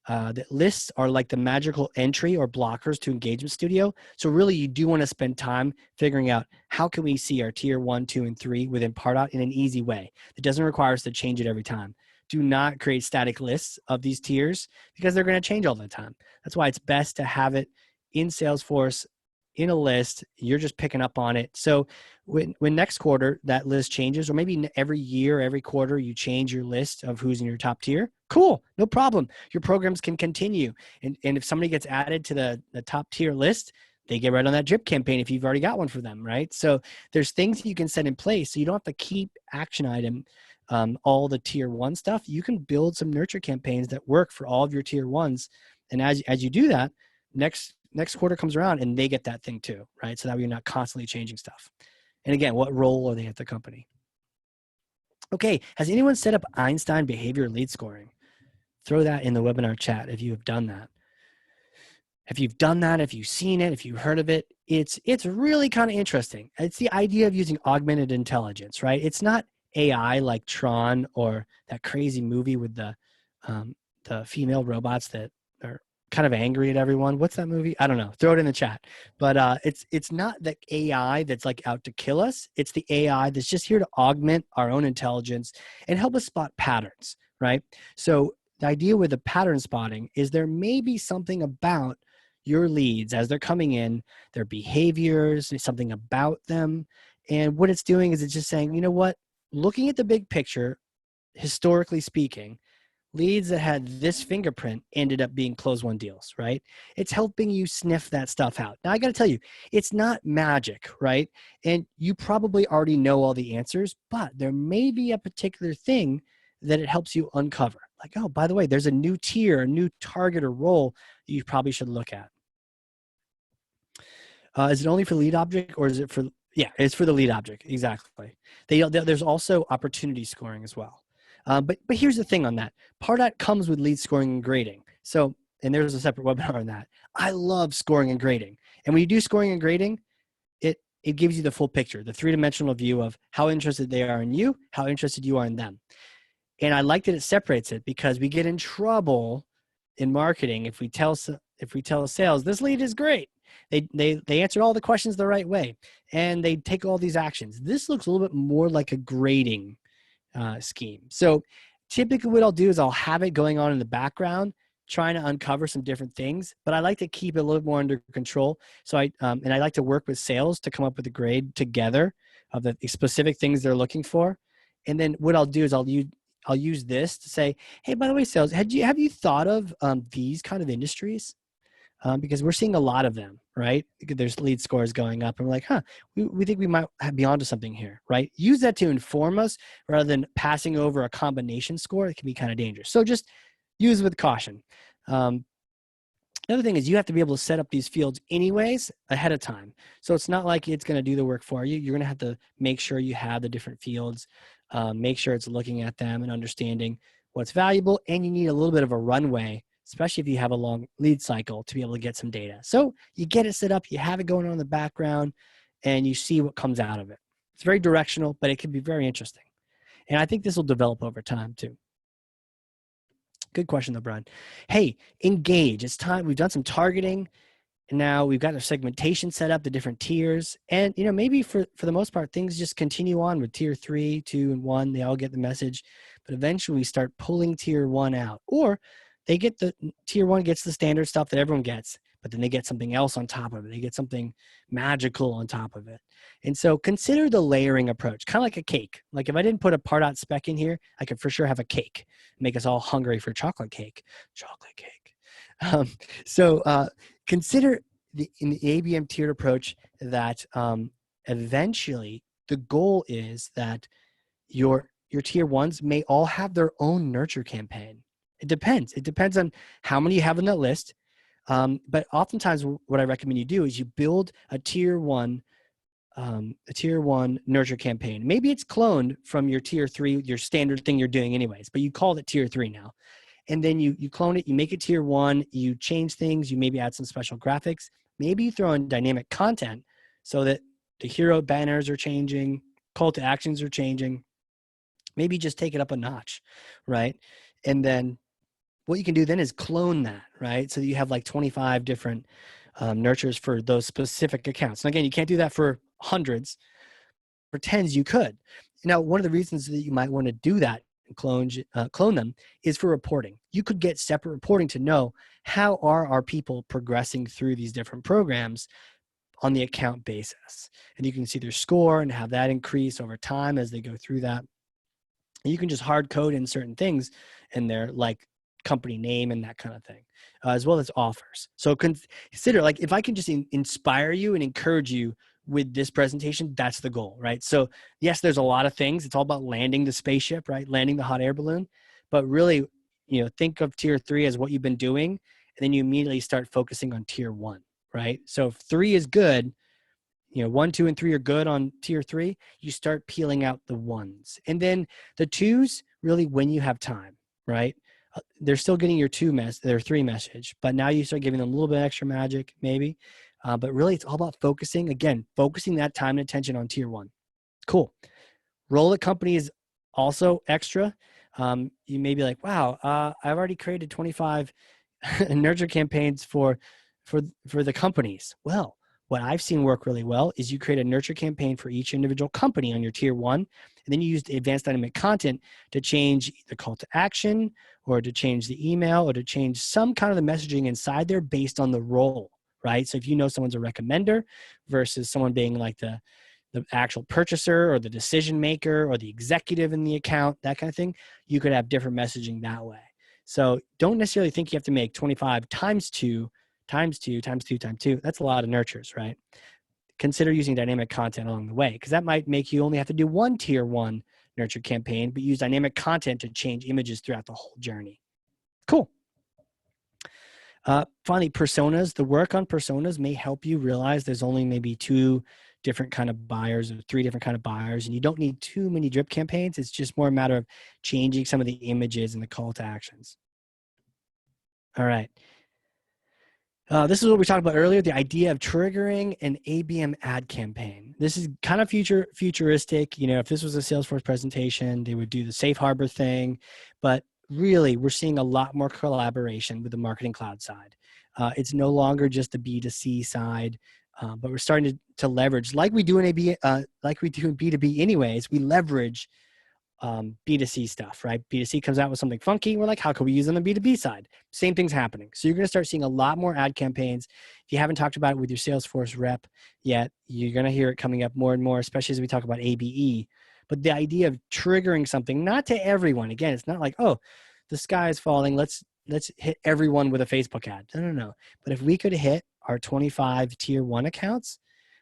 that lists are like the magical entry or blockers to Engagement Studio. So really, you do want to spend time figuring out how can we see our tier 1, 2, and 3 within Pardot in an easy way. It doesn't require us to change it every time. Do not create static lists of these tiers because they're going to change all the time. That's why it's best to have it in Salesforce in a list. You're just picking up on it. So when next quarter that list changes, or maybe every year, every quarter, you change your list of who's in your top tier, cool, no problem. Your programs can continue. And if somebody gets added to the top tier list, they get right on that drip campaign if you've already got one for them, right? So there's things that you can set in place so you don't have to keep action item all the tier 1 stuff. You can build some nurture campaigns that work for all of your tier 1s. And as you do that, next quarter comes around and they get that thing too, right? So that way you're not constantly changing stuff. And again, what role are they at the company? Okay, has anyone set up Einstein behavior lead scoring? Throw that in the webinar chat if you have done that. If you've done that, if you've seen it, if you've heard of it, it's really kind of interesting. It's the idea of using augmented intelligence, right? It's not AI like Tron or that crazy movie with the female robots that are kind of angry at everyone. What's that movie? I don't know. Throw it in the chat. But it's not the AI that's like out to kill us. It's the AI that's just here to augment our own intelligence and help us spot patterns, right? So the idea with the pattern spotting is there may be something about your leads as they're coming in, their behaviors, something about them. And what it's doing is it's just saying, you know what? Looking at the big picture, historically speaking, Leads that had this fingerprint ended up being close won deals, right? It's helping you sniff that stuff out. Now, I got to tell you, it's not magic, right? And you probably already know all the answers, but there may be a particular thing that it helps you uncover. Like, oh, by the way, there's a new tier, a new target or role that you probably should look at. Is it only for lead object or is it for, yeah, it's for the lead object, exactly. There's also opportunity scoring as well. But here's the thing on that. Pardot comes with lead scoring and grading. So, and there's a separate webinar on that. I love scoring and grading. And when you do scoring and grading, it gives you the full picture, the three-dimensional view of how interested they are in you, how interested you are in them. And I like that it separates it because we get in trouble in marketing if we tell sales, this lead is great. They answered all the questions the right way and they take all these actions. This looks a little bit more like a grading scheme. So typically what I'll do is I'll have it going on in the background, trying to uncover some different things, but I like to keep it a little more under control. So I like to work with sales to come up with a grade together of the specific things they're looking for. And then what I'll do is I'll use this to say, hey, by the way, sales, have you thought of these kind of industries? Because we're seeing a lot of them, right? There's lead scores going up, and we're like, we think we might be onto something here, right? Use that to inform us rather than passing over a combination score. It can be kind of dangerous. So just use it with caution. Another thing is you have to be able to set up these fields anyways ahead of time. So it's not like it's going to do the work for you. You're going to have to make sure you have the different fields, make sure it's looking at them and understanding what's valuable. And you need a little bit of a runway, especially if you have a long lead cycle, to be able to get some data. So you get it set up, you have it going on in the background, and you see what comes out of it. It's very directional, but it can be very interesting. And I think this will develop over time too. Good question though, Brian. Hey, engage. It's time. We've done some targeting. And now we've got our segmentation set up, the different tiers. And, maybe for the most part, things just continue on with tier 3, 2, and 1. They all get the message. But eventually we start pulling tier 1 out. Or they get tier 1 gets the standard stuff that everyone gets, but then they get something else on top of it. They get something magical on top of it. And so consider the layering approach, kind of like a cake. Like if I didn't put a Pardot spec in here, I could for sure have a cake, make us all hungry for chocolate cake. Consider in the ABM tiered approach that eventually the goal is that your tier 1s may all have their own nurture campaign. It depends. It depends on how many you have on that list. But oftentimes what I recommend you do is you build a tier 1 nurture campaign. Maybe it's cloned from your tier 3, your standard thing you're doing anyways, but you called it tier 3 now. And then you clone it, you make it tier 1, you change things, you maybe add some special graphics. Maybe you throw in dynamic content so that the hero banners are changing, call to actions are changing. Maybe just take it up a notch, right? And then what you can do then is clone that, right? So you have like 25 different nurtures for those specific accounts. And again, you can't do that for hundreds. For tens, you could. Now, one of the reasons that you might want to do that and clone them is for reporting. You could get separate reporting to know how are our people progressing through these different programs on the account basis. And you can see their score and have that increase over time as they go through that. And you can just hard code in certain things in there, like company name and that kind of thing, as well as offers. So consider, like, if I can just inspire you and encourage you with this presentation, that's the goal, right? So yes, there's a lot of things. It's all about landing the spaceship, right? Landing the hot air balloon. But really, think of tier 3 as what you've been doing. And then you immediately start focusing on tier 1, right? So if 3 is good, 1, 2, and 3 are good on tier 3, you start peeling out the 1s. And then the 2s, really when you have time, right? They're still getting their 3 message, but now you start giving them a little bit extra magic, maybe. But really, it's all about focusing that time and attention on tier 1. Cool. Role at company is also extra. You may be like, wow, I've already created 25 nurture campaigns for the companies. Well, what I've seen work really well is you create a nurture campaign for each individual company on your tier 1, and then you use the advanced dynamic content to change the call to action or to change the email or to change some kind of the messaging inside there based on the role, right? So if you know someone's a recommender versus someone being like the actual purchaser or the decision maker or the executive in the account, that kind of thing, you could have different messaging that way. So don't necessarily think you have to make 25 times 2 times 2 times 2 times 2. That's a lot of nurtures, right? Consider using dynamic content along the way, because that might make you only have to do one tier 1 nurture campaign, but use dynamic content to change images throughout the whole journey. Cool. Finally, personas. The work on personas may help you realize there's only maybe 2 different kind of buyers or 3 different kind of buyers, and you don't need too many drip campaigns. It's just more a matter of changing some of the images and the call to actions. All right. This is what we talked about earlier, the idea of triggering an ABM ad campaign. This is kind of futuristic. You know, if this was a Salesforce presentation, they would do the safe harbor thing, but really we're seeing a lot more collaboration with the Marketing Cloud side. It's no longer just the B2C side, but we're starting to leverage, like we do in B2B anyways, we leverage B2C stuff, right? B2C comes out with something funky. We're like, how can we use it on the B2B side? Same thing's happening. So you're going to start seeing a lot more ad campaigns. If you haven't talked about it with your Salesforce rep yet, you're going to hear it coming up more and more, especially as we talk about ABE. But the idea of triggering something, not to everyone. Again, it's not like, oh, the sky is falling. Let's hit everyone with a Facebook ad. No. But if we could hit our 25 tier 1 accounts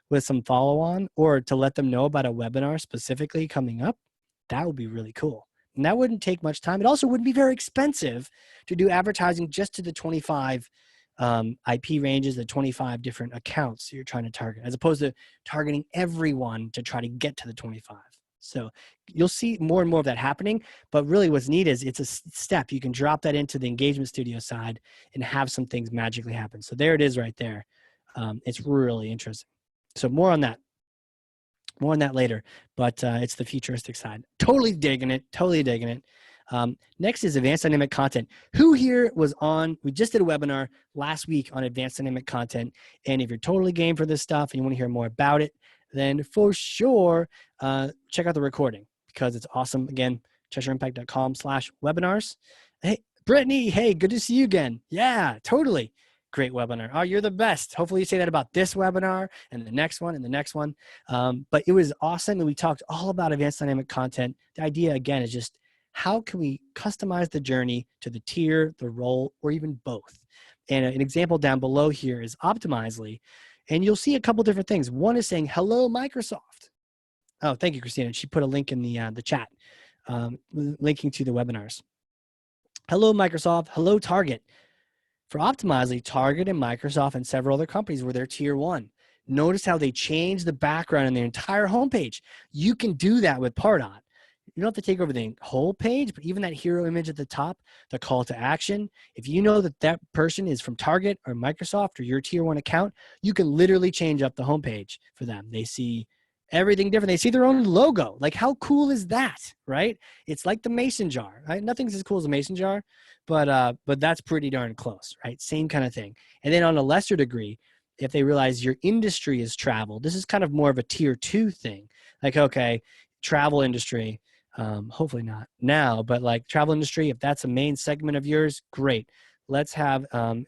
with some follow-on, or to let them know about a webinar specifically coming up, that would be really cool. And that wouldn't take much time. It also wouldn't be very expensive to do advertising just to the 25 IP ranges, the 25 different accounts you're trying to target, as opposed to targeting everyone to try to get to the 25. So you'll see more and more of that happening, but really what's neat is it's a step. You can drop that into the engagement studio side and have some things magically happen. So there it is right there. It's really interesting. So more on that later, but it's the futuristic side. Totally digging it. Next is advanced dynamic content. Who here was on, we just did a webinar last week on advanced dynamic content. And if you're totally game for this stuff and you want to hear more about it, then for sure, check out the recording because it's awesome. Again, CheshireImpact.com/webinars. Hey, Brittany, hey, good to see you again. Yeah, totally. Great webinar. Oh, you're the best. Hopefully you say that about this webinar and the next one and the next one. But it was awesome. And we talked all about advanced dynamic content. The idea, again, is just how can we customize the journey to the tier, the role, or even both? And an example down below here is Optimizely. And you'll see a couple different things. One is saying, hello, Microsoft. Oh, thank you, Christina. She put a link in the chat, linking to the webinars. Hello, Microsoft. Hello, Target. For Optimizely, Target and Microsoft and several other companies were their tier 1. Notice how they changed the background in their entire homepage. You can do that with Pardot. You don't have to take over the whole page, but even that hero image at the top, the call to action, if you know that that person is from Target or Microsoft or your tier 1 account, you can literally change up the homepage for them. They see everything different. They see their own logo. Like, how cool is that, right? It's like the mason jar, right? Nothing's as cool as a mason jar, but that's pretty darn close, right? Same kind of thing. And then on a lesser degree, if they realize your industry is travel, this is kind of more of a tier 2 thing. Like, okay, travel industry, hopefully not now, but like travel industry, if that's a main segment of yours, great. Let's have a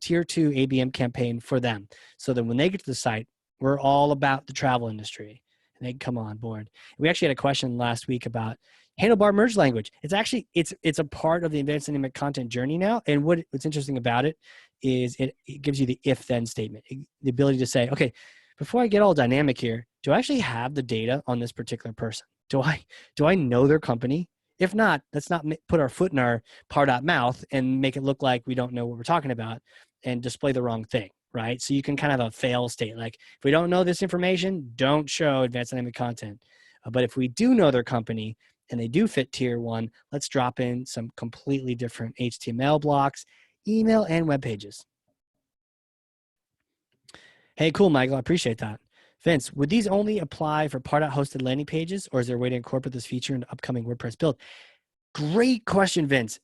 tier 2 ABM campaign for them. So that when they get to the site, we're all about the travel industry and they can come on board. We actually had a question last week about handlebar merge language. It's actually, it's a part of the advanced dynamic content journey now. And what's interesting about it is it gives you the if-then statement, the ability to say, okay, before I get all dynamic here, do I actually have the data on this particular person? Do I know their company? If not, let's not put our foot in our Pardot mouth and make it look like we don't know what we're talking about and display the wrong thing, right? So you can kind of have a fail state. Like, if we don't know this information, don't show advanced dynamic content. But if we do know their company and they do fit tier 1, let's drop in some completely different HTML blocks, email, and web pages. Hey, cool, Michael. I appreciate that. Vince, would these only apply for Pardot hosted landing pages, or is there a way to incorporate this feature into upcoming WordPress build? Great question, Vince.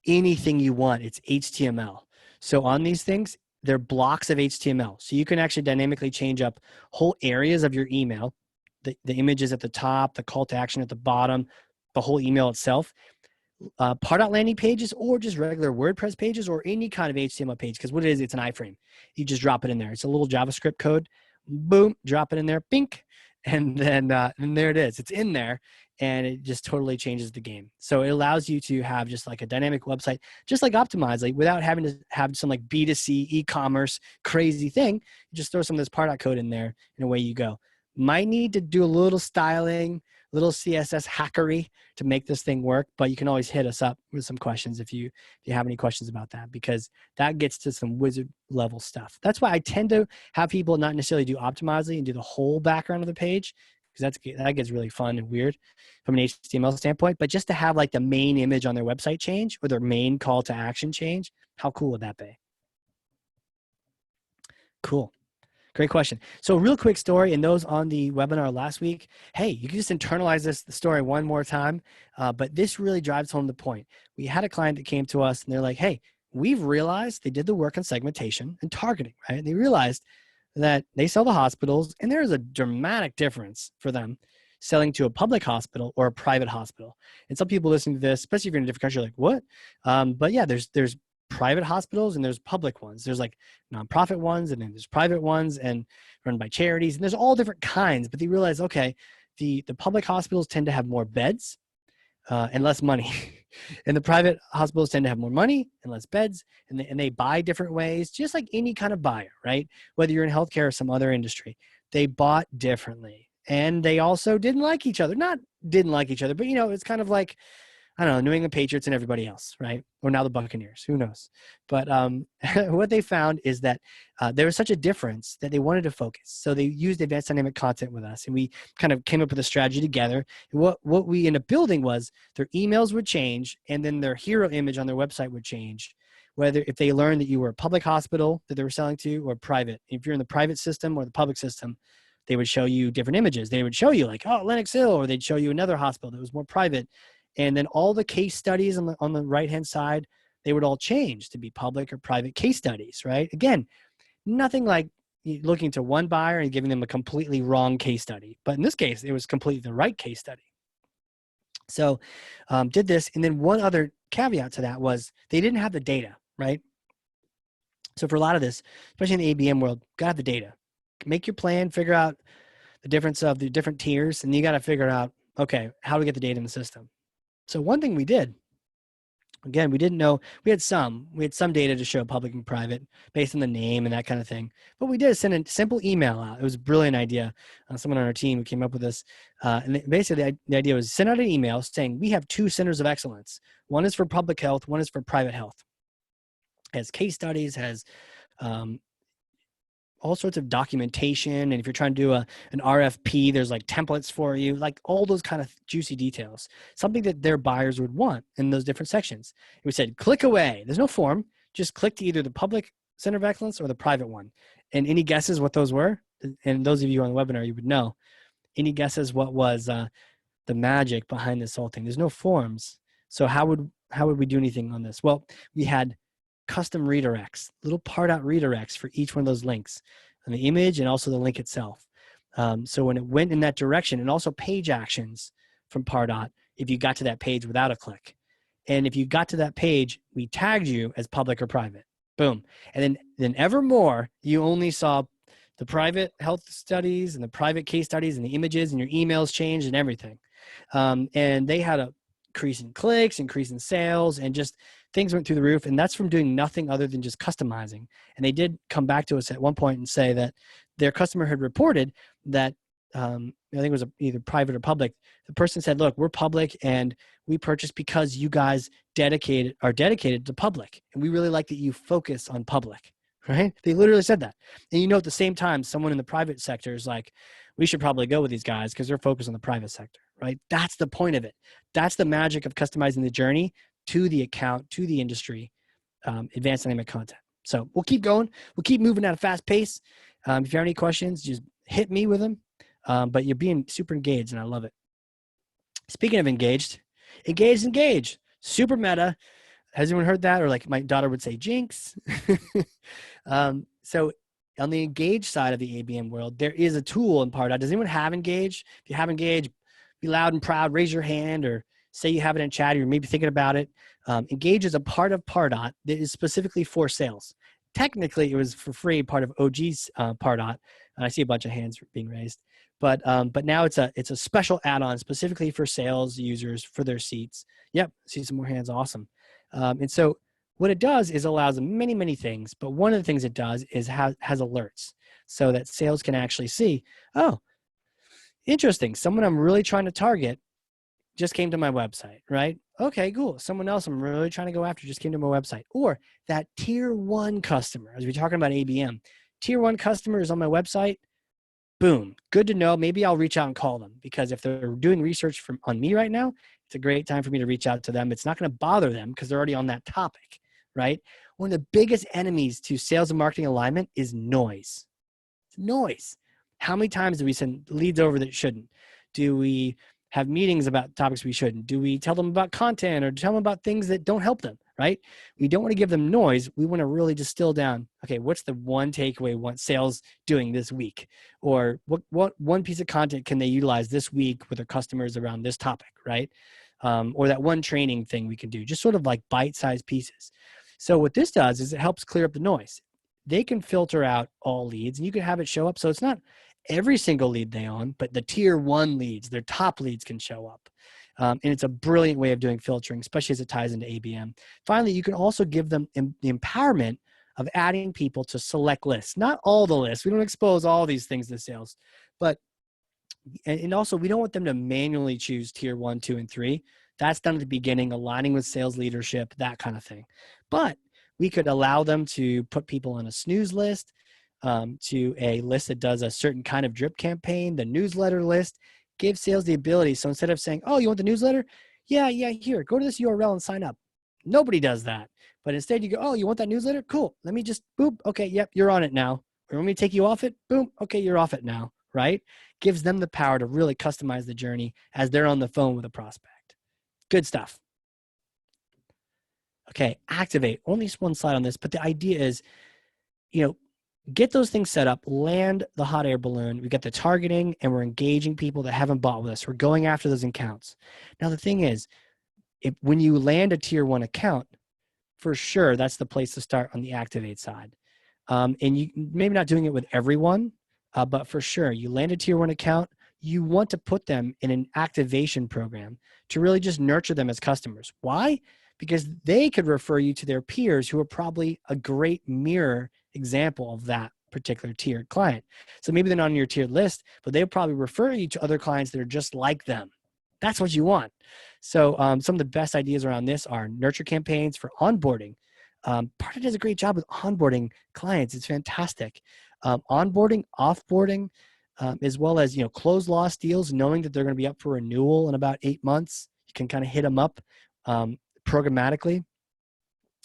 Anything you want, it's HTML. So on these things, they're blocks of HTML. So you can actually dynamically change up whole areas of your email, the images at the top, the call to action at the bottom, the whole email itself. Pardot landing pages or just regular WordPress pages or any kind of HTML page, because what it is, it's an iframe. You just drop it in there. It's a little JavaScript code. Boom, drop it in there, bink, and there it is. It's in there, and it just totally changes the game. So it allows you to have just like a dynamic website, just like Optimizely, without having to have some like B2C e-commerce crazy thing. You just throw some of this Pardot code in there, and away you go. Might need to do a little styling, little CSS hackery to make this thing work, but you can always hit us up with some questions if you have any questions about that, because that gets to some wizard level stuff. That's why I tend to have people not necessarily do Optimizely and do the whole background of the page, because that gets really fun and weird from an HTML standpoint. But just to have like the main image on their website change or their main call to action change, how cool would that be? Cool. Great question. So real quick story, and those on the webinar last week, hey, you can just internalize this story one more time, but this really drives home the point. We had a client that came to us, and they're like, hey, we've realized, they did the work on segmentation and targeting, right? And they realized that they sell to hospitals, and there is a dramatic difference for them selling to a public hospital or a private hospital. And some people listening to this, especially if you're in a different country, are like, what? But yeah, there's private hospitals and there's public ones. There's like nonprofit ones, and then there's private ones and run by charities, and there's all different kinds. But they realize, okay, the public hospitals tend to have more beds and less money. And the private hospitals tend to have more money and less beds, and they buy different ways, just like any kind of buyer, right? Whether you're in healthcare or some other industry, they bought differently. And they also didn't like each other. Not didn't like each other, but it's kind of like, I don't know, New England Patriots and everybody else, right? Or now the Buccaneers, who knows? But what they found is that there was such a difference that they wanted to focus. So they used advanced dynamic content with us, and we kind of came up with a strategy together. And what we ended up building was their emails would change, and then their hero image on their website would change, whether if they learned that you were a public hospital that they were selling to or private. If you're in the private system or the public system, they would show you different images. They would show you like, oh, Lenox Hill, or they'd show you another hospital that was more private. And then all the case studies on the right-hand side, they would all change to be public or private case studies, right? Again, nothing like looking to one buyer and giving them a completely wrong case study. But in this case, it was completely the right case study. So did this. And then one other caveat to that was they didn't have the data, right? So for a lot of this, especially in the ABM world, got to have the data. Make your plan, figure out the difference of the different tiers, and you got to figure out, okay, how do we get the data in the system? So one thing we did, again, we didn't know, we had some data to show public and private based on the name and that kind of thing. But we did send a simple email out. It was a brilliant idea. Someone on our team who came up with this. And basically the idea was send out an email saying, we have 2 centers of excellence. One is for public health, one is for private health. Has case studies, has all sorts of documentation. And if you're trying to do an RFP, there's like templates for you, like all those kind of juicy details, something that their buyers would want in those different sections. We said, click away. There's no form. Just click to either the public center of excellence or the private one. And any guesses what those were? And those of you on the webinar, you would know. Any guesses what was the magic behind this whole thing? There's no forms. So how would we do anything on this? Well, we had custom redirects, little Pardot redirects for each one of those links on the image and also the link itself. So when it went in that direction, and also page actions from Pardot if you got to that page without a click. And if you got to that page, we tagged you as public or private. Boom. And then evermore, you only saw the private health studies and the private case studies and the images, and your emails changed and everything. And they had a increase in clicks, increase in sales, and just things went through the roof. And that's from doing nothing other than just customizing. And they did come back to us at one point and say that their customer had reported that, I think it was either private or public. The person said, look, we're public and we purchased because you guys are dedicated to public. And we really like that you focus on public, right? They literally said that. And at the same time, someone in the private sector is like, we should probably go with these guys because they're focused on the private sector, right? That's the point of it. That's the magic of customizing the journey to the account, to the industry, advanced dynamic content. So we'll keep going. We'll keep moving at a fast pace. If you have any questions, just hit me with them. But you're being super engaged, and I love it. Speaking of engage, super meta. Has anyone heard that? Or like my daughter would say, jinx. So on the engage side of the ABM world, there is a tool in Pardot. Does anyone have engage? If you have engage, be loud and proud, raise your hand, or say you have it in chat, or you're maybe thinking about it. Engage is a part of Pardot that is specifically for sales. Technically, it was for free, part of OG's Pardot. I see a bunch of hands being raised. But now it's a special add-on specifically for sales users for their seats. Yep, see some more hands, awesome. And so what it does is allows many, many things, but one of the things it does is has alerts so that sales can actually see, oh, interesting, someone I'm really trying to target just came to my website, right? Okay, cool. Someone else I'm really trying to go after just came to my website. Or that tier 1 customer, as we're talking about ABM, tier 1 customer is on my website. Boom, good to know. Maybe I'll reach out and call them, because if they're doing research on me right now, it's a great time for me to reach out to them. It's not going to bother them because they're already on that topic, right? One of the biggest enemies to sales and marketing alignment is noise. It's noise. How many times do we send leads over that shouldn't? Do we have meetings about topics we shouldn't? Do we tell them about content or tell them about things that don't help them, right? We don't want to give them noise. We want to really distill down, okay, what's the one takeaway want sales doing this week? Or what one piece of content can they utilize this week with their customers around this topic, right? Or that one training thing we can do, just sort of like bite-sized pieces. So what this does is it helps clear up the noise. They can filter out all leads and you can have it show up. So it's not every single lead they own, but the tier 1 leads, their top leads can show up. And it's a brilliant way of doing filtering, especially as it ties into ABM. Finally, you can also give them the empowerment of adding people to select lists, not all the lists. We don't expose all these things to sales, but, and also we don't want them to manually choose tier 1, 2, and 3. That's done at the beginning, aligning with sales leadership, that kind of thing. But we could allow them to put people on a snooze list, to a list that does a certain kind of drip campaign, the newsletter list. Give sales the ability. So instead of saying, oh, you want the newsletter? Yeah, here, go to this URL and sign up. Nobody does that. But instead you go, oh, you want that newsletter? Cool. Let me just, boop. Okay, yep, you're on it now. Or want me to take you off it? Boom. Okay, you're off it now, right? Gives them the power to really customize the journey as they're on the phone with a prospect. Good stuff. Okay, activate. Only one slide on this, but the idea is, get those things set up, land the hot air balloon. We get the targeting and we're engaging people that haven't bought with us. We're going after those accounts. Now, the thing is, when you land a tier 1 account, for sure, that's the place to start on the activate side. And you maybe not doing it with everyone, but for sure, you land a tier 1 account, you want to put them in an activation program to really just nurture them as customers. Why? Because they could refer you to their peers who are probably a great mirror example of that particular tiered client. So maybe they're not on your tiered list, but they'll probably refer you to other clients that are just like them. That's what you want. So some of the best ideas around this are nurture campaigns for onboarding. Pardot does a great job with onboarding clients. It's fantastic. Onboarding, offboarding, as well as close loss deals, knowing that they're going to be up for renewal in about 8 months. You can kind of hit them up programmatically.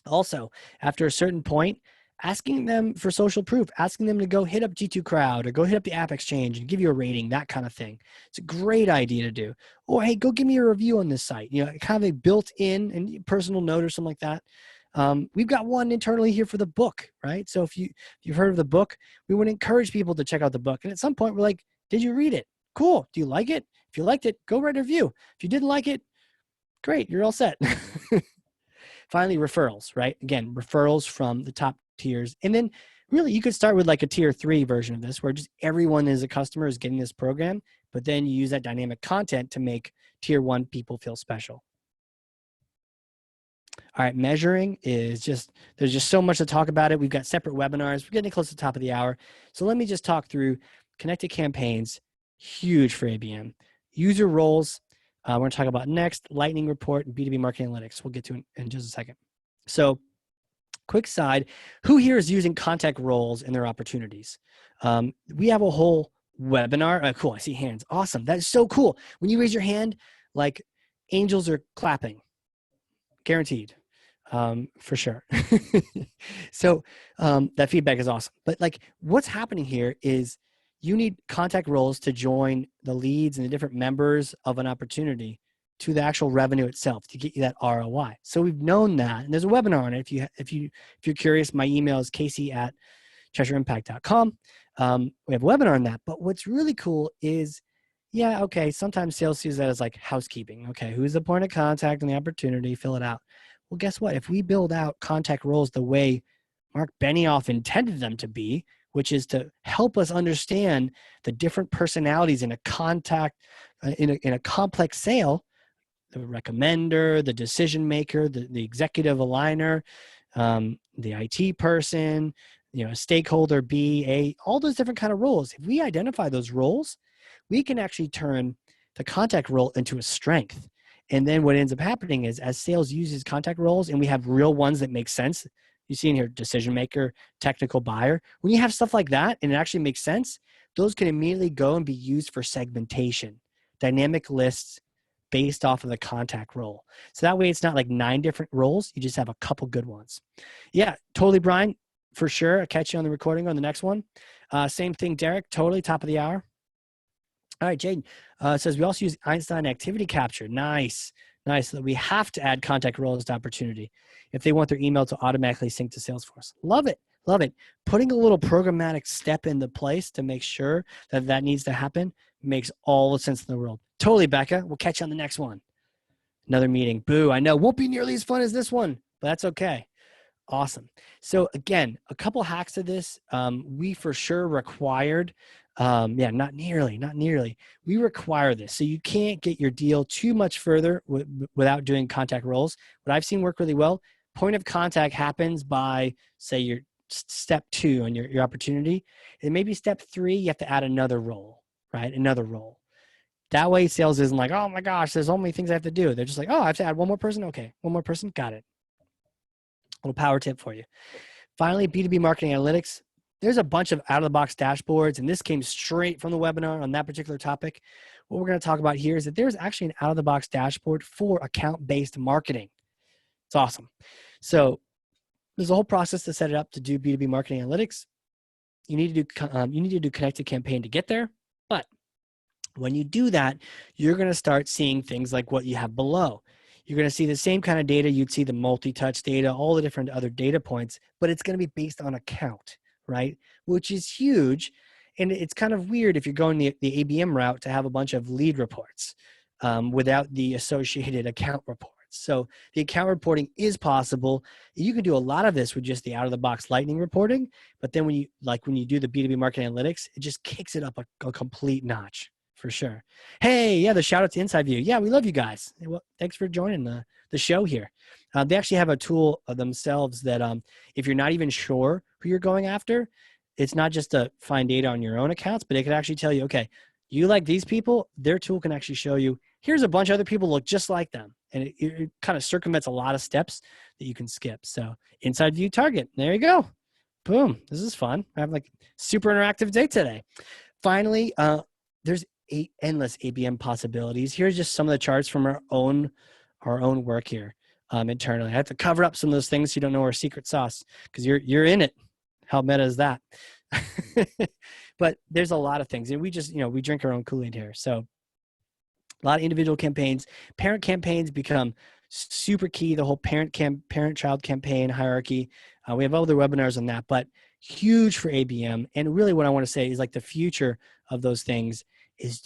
Also, after a certain point, asking them for social proof, asking them to go hit up G2 Crowd or go hit up the App Exchange and give you a rating, that kind of thing. It's a great idea to do. Or, hey, go give me a review on this site. Kind of a built-in and personal note or something like that. We've got one internally here for the book, right? So if you've heard of the book, we would encourage people to check out the book. And at some point, we're like, did you read it? Cool. Do you like it? If you liked it, go write a review. If you didn't like it, great, you're all set. Finally, referrals, right? Again, referrals from the top tiers. And then really you could start with like a tier 3 version of this where just everyone is a customer is getting this program, but then you use that dynamic content to make tier 1 people feel special. All right, measuring is there's just so much to talk about it. We've got separate webinars. We're getting close to the top of the hour. So let me just talk through connected campaigns, huge for ABM. User roles, we're going to talk about next, lightning report, and B2B marketing analytics. We'll get to it in just a second. So quick side, who here is using contact roles in their opportunities? We have a whole webinar. Cool, I see hands. Awesome, that is so cool. When you raise your hand, like angels are clapping, guaranteed, for sure. So that feedback is awesome. But like what's happening here is you need contact roles to join the leads and the different members of an opportunity to the actual revenue itself to get you that ROI. So we've known that, and there's a webinar on it. If you're curious, my email is casey@CheshireImpact.com. We have a webinar on that. But what's really cool is, yeah, okay, sometimes sales sees that as like housekeeping. Okay, who's the point of contact and the opportunity? Fill it out. Well, guess what? If we build out contact roles the way Mark Benioff intended them to be, which is to help us understand the different personalities in a in a complex sale. The recommender, the decision maker, the executive aligner, the IT person, stakeholder B, A, all those different kind of roles. If we identify those roles, we can actually turn the contact role into a strength. And then what ends up happening is as sales uses contact roles and we have real ones that make sense, you see in here, decision maker, technical buyer. When you have stuff like that and it actually makes sense, those can immediately go and be used for segmentation, dynamic lists based off of the contact role. So that way it's not like 9 different roles. You just have a couple good ones. Yeah, totally, Brian, for sure. I'll catch you on the recording on the next one. Same thing, Derek, totally top of the hour. All right, Jaden says we also use Einstein activity capture. Nice. So we have to add contact roles to opportunity if they want their email to automatically sync to Salesforce. Love it. Putting a little programmatic step into place to make sure that needs to happen makes all the sense in the world. Totally, Becca. We'll catch you on the next one. Another meeting. Boo, I know. Won't be nearly as fun as this one, but that's okay. Awesome. So again, a couple hacks to this. We for sure required, not nearly. We require this. So you can't get your deal too much further without doing contact roles. What I've seen work really well, point of contact happens by, say, your step 2 on your opportunity. And maybe step 3, you have to add another role, right? Another role. That way sales isn't like, oh my gosh, there's so many things I have to do. They're just like, oh, I have to add one more person. Okay, one more person. Got it. A little power tip for you. Finally, B2B marketing analytics. There's a bunch of out-of-the-box dashboards, and this came straight from the webinar on that particular topic. What we're going to talk about here is that there's actually an out-of-the-box dashboard for account-based marketing. It's awesome. So there's a whole process to set it up to do B2B marketing analytics. You need to do connected campaign to get there, but when you do that, you're going to start seeing things like what you have below. You're going to see the same kind of data. You'd see the multi-touch data, all the different other data points, but it's going to be based on account, right? Which is huge. And it's kind of weird if you're going the ABM route to have a bunch of lead reports without the associated account reports. So the account reporting is possible. You can do a lot of this with just the out-of-the-box lightning reporting, but then when you do the B2B marketing analytics, it just kicks it up a complete notch. For sure. Hey, yeah, the shout out to Inside View. Yeah, we love you guys. Well, thanks for joining the show here. They actually have a tool themselves that if you're not even sure who you're going after, it's not just to find data on your own accounts, but it can actually tell you, okay, you like these people, their tool can actually show you, here's a bunch of other people look just like them. And it kind of circumvents a lot of steps that you can skip. So Inside View Target, there you go. Boom, this is fun. I have like super interactive day today. Finally, there's endless ABM possibilities. Here's just some of the charts from our own work here internally. I have to cover up some of those things so you don't know our secret sauce because you're in it. How meta is that? But there's a lot of things, and we just we drink our own Kool-Aid here. So a lot of individual campaigns, parent campaigns become super key. The whole parent-child campaign hierarchy. We have other webinars on that, but huge for ABM. And really, what I want to say is like the future of those things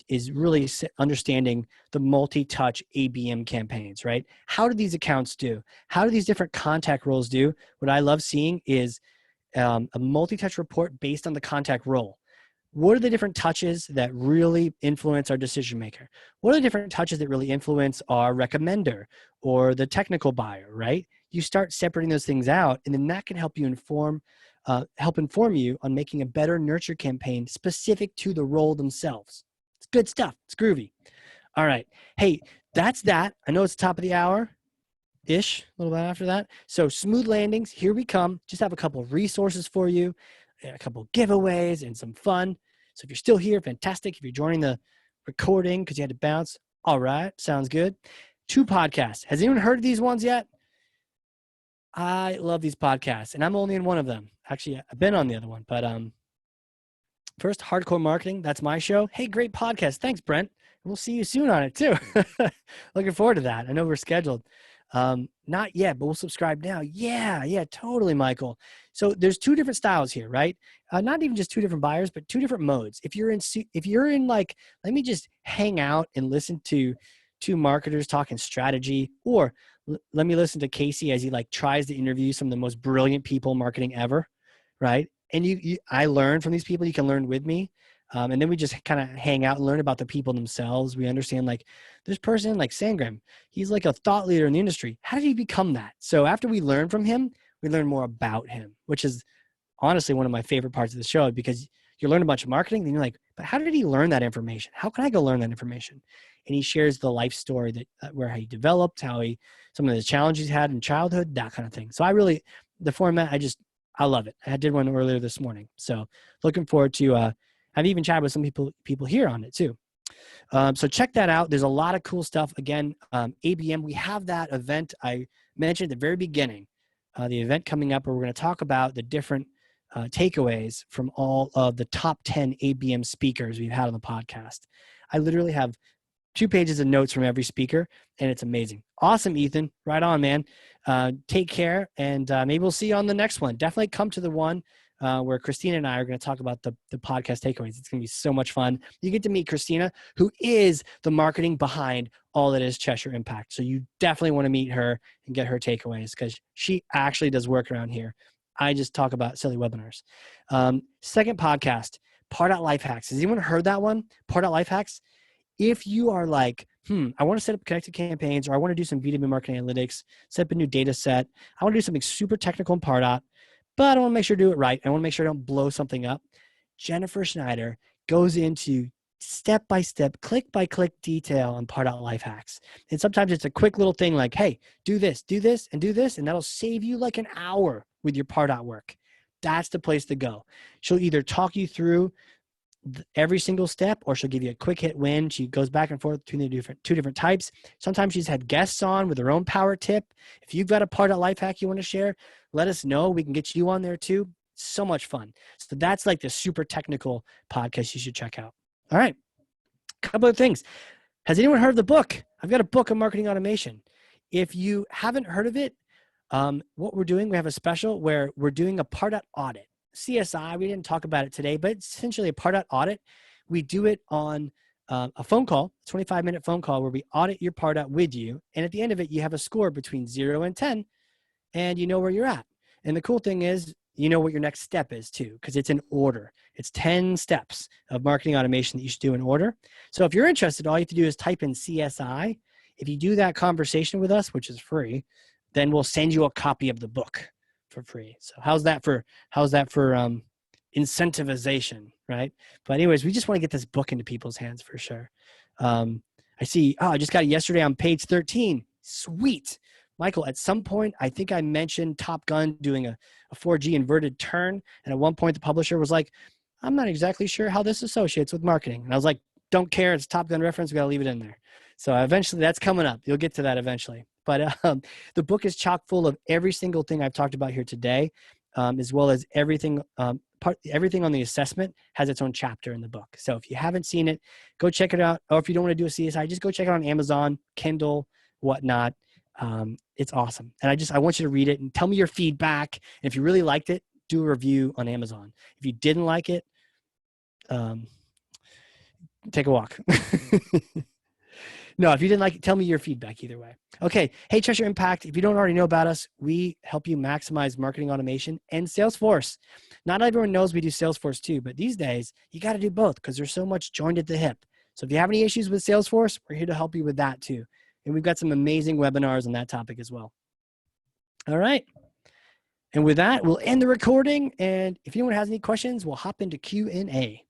is really understanding the multi-touch ABM campaigns, right? How do these accounts do? How do these different contact roles do? What I love seeing is a multi-touch report based on the contact role. What are the different touches that really influence our decision maker? What are the different touches that really influence our recommender or the technical buyer, right? You start separating those things out, and then that can help you help inform you on making a better nurture campaign specific to the role themselves. It's good stuff. It's groovy. All right. Hey, that's that. I know it's the top of the hour-ish, a little bit after that. So smooth landings, here we come. Just have a couple of resources for you, a couple of giveaways, and some fun. So if you're still here, fantastic. If you're joining the recording because you had to bounce, all right, sounds good. 2 podcasts. Has anyone heard of these ones yet? I love these podcasts, and I'm only in one of them. Actually, I've been on the other one, but first, Hardcore Marketing. That's my show. Hey, great podcast. Thanks, Brent. We'll see you soon on it too. Looking forward to that. I know we're scheduled. Not yet, but we'll subscribe now. Yeah, totally, Michael. So there's 2 different styles here, right? Not even just 2 different buyers, but 2 different modes. If you're in like, let me just hang out and listen to 2 marketers talking strategy, or let me listen to Casey as he like tries to interview some of the most brilliant people in marketing ever, right? and I learn from these people. You can learn with me. And then we just kind of hang out and learn about the people themselves. We understand like this person, like Sangram, he's like a thought leader in the industry. How did he become that? So after we learn from him, we learn more about him, which is honestly one of my favorite parts of the show, because you learn a bunch of marketing, then you're like, but how did he learn that information? How can I go learn that information? And he shares the life story that where he developed, some of the challenges he had in childhood, that kind of thing. So the format, I love it. I did one earlier this morning. So looking forward to, I've even chatted with some people here on it too. So check that out. There's a lot of cool stuff. Again, ABM, we have that event I mentioned at the very beginning, the event coming up where we're going to talk about the different takeaways from all of the top 10 ABM speakers we've had on the podcast. I literally have 2 pages of notes from every speaker, and it's amazing. Awesome, Ethan. Right on, man. Take care, and maybe we'll see you on the next one. Definitely come to the one where Christina and I are going to talk about the podcast takeaways. It's going to be so much fun. You get to meet Christina, who is the marketing behind all that is Cheshire Impact. So you definitely want to meet her and get her takeaways, because she actually does work around here. I just talk about silly webinars. Second podcast, Pardot Life Hacks. Has anyone heard that one? Pardot Life Hacks? If you are like, I want to set up connected campaigns, or I want to do some B2B marketing analytics, set up a new data set. I want to do something super technical in Pardot, but I want to make sure to do it right. I want to make sure I don't blow something up. Jennifer Schneider goes into step-by-step, click-by-click detail on Pardot Life Hacks. And sometimes it's a quick little thing like, hey, do this, and do this, and that'll save you like an hour with your Pardot work. That's the place to go. She'll either talk you through every single step, or she'll give you a quick hit win. She goes back and forth between the two different types. Sometimes she's had guests on with her own power tip. If you've got a Pardot life hack you want to share, let us know. We can get you on there too. So much fun. So that's like the super technical podcast you should check out. All right. A couple of things. Has anyone heard of the book? I've got a book on marketing automation. If you haven't heard of it, what we're doing, we have a special where we're doing a Pardot audit. CSI, we didn't talk about it today, but it's essentially a Pardot audit. We do it on a phone call, a 25-minute phone call where we audit your Pardot with you. And at the end of it, you have a score between 0 and 10, and you know where you're at. And the cool thing is, you know what your next step is too, because it's in order. It's 10 steps of marketing automation that you should do in order. So if you're interested, all you have to do is type in CSI. If you do that conversation with us, which is free, then we'll send you a copy of the book for free. So how's that for incentivization, right? But anyways, we just want to get this book into people's hands for sure. I see, I just got it yesterday on page 13. Sweet. Michael, at some point, I think I mentioned Top Gun doing a 4G inverted turn. And at one point, the publisher was like, I'm not exactly sure how this associates with marketing. And I was like, don't care. It's a Top Gun reference. We got to leave it in there. So eventually that's coming up. You'll get to that eventually. But the book is chock full of every single thing I've talked about here today, as well as everything on the assessment has its own chapter in the book. So if you haven't seen it, go check it out. Or if you don't want to do a CSI, just go check it out on Amazon, Kindle, whatnot. It's awesome. And I want you to read it and tell me your feedback. And if you really liked it, do a review on Amazon. If you didn't like it, take a walk. No, if you didn't like it, tell me your feedback either way. Okay. Hey, Cheshire Impact. If you don't already know about us, we help you maximize marketing automation and Salesforce. Not everyone knows we do Salesforce too, but these days you got to do both because there's so much joined at the hip. So if you have any issues with Salesforce, we're here to help you with that too. And we've got some amazing webinars on that topic as well. All right. And with that, we'll end the recording. And if anyone has any questions, we'll hop into Q&A.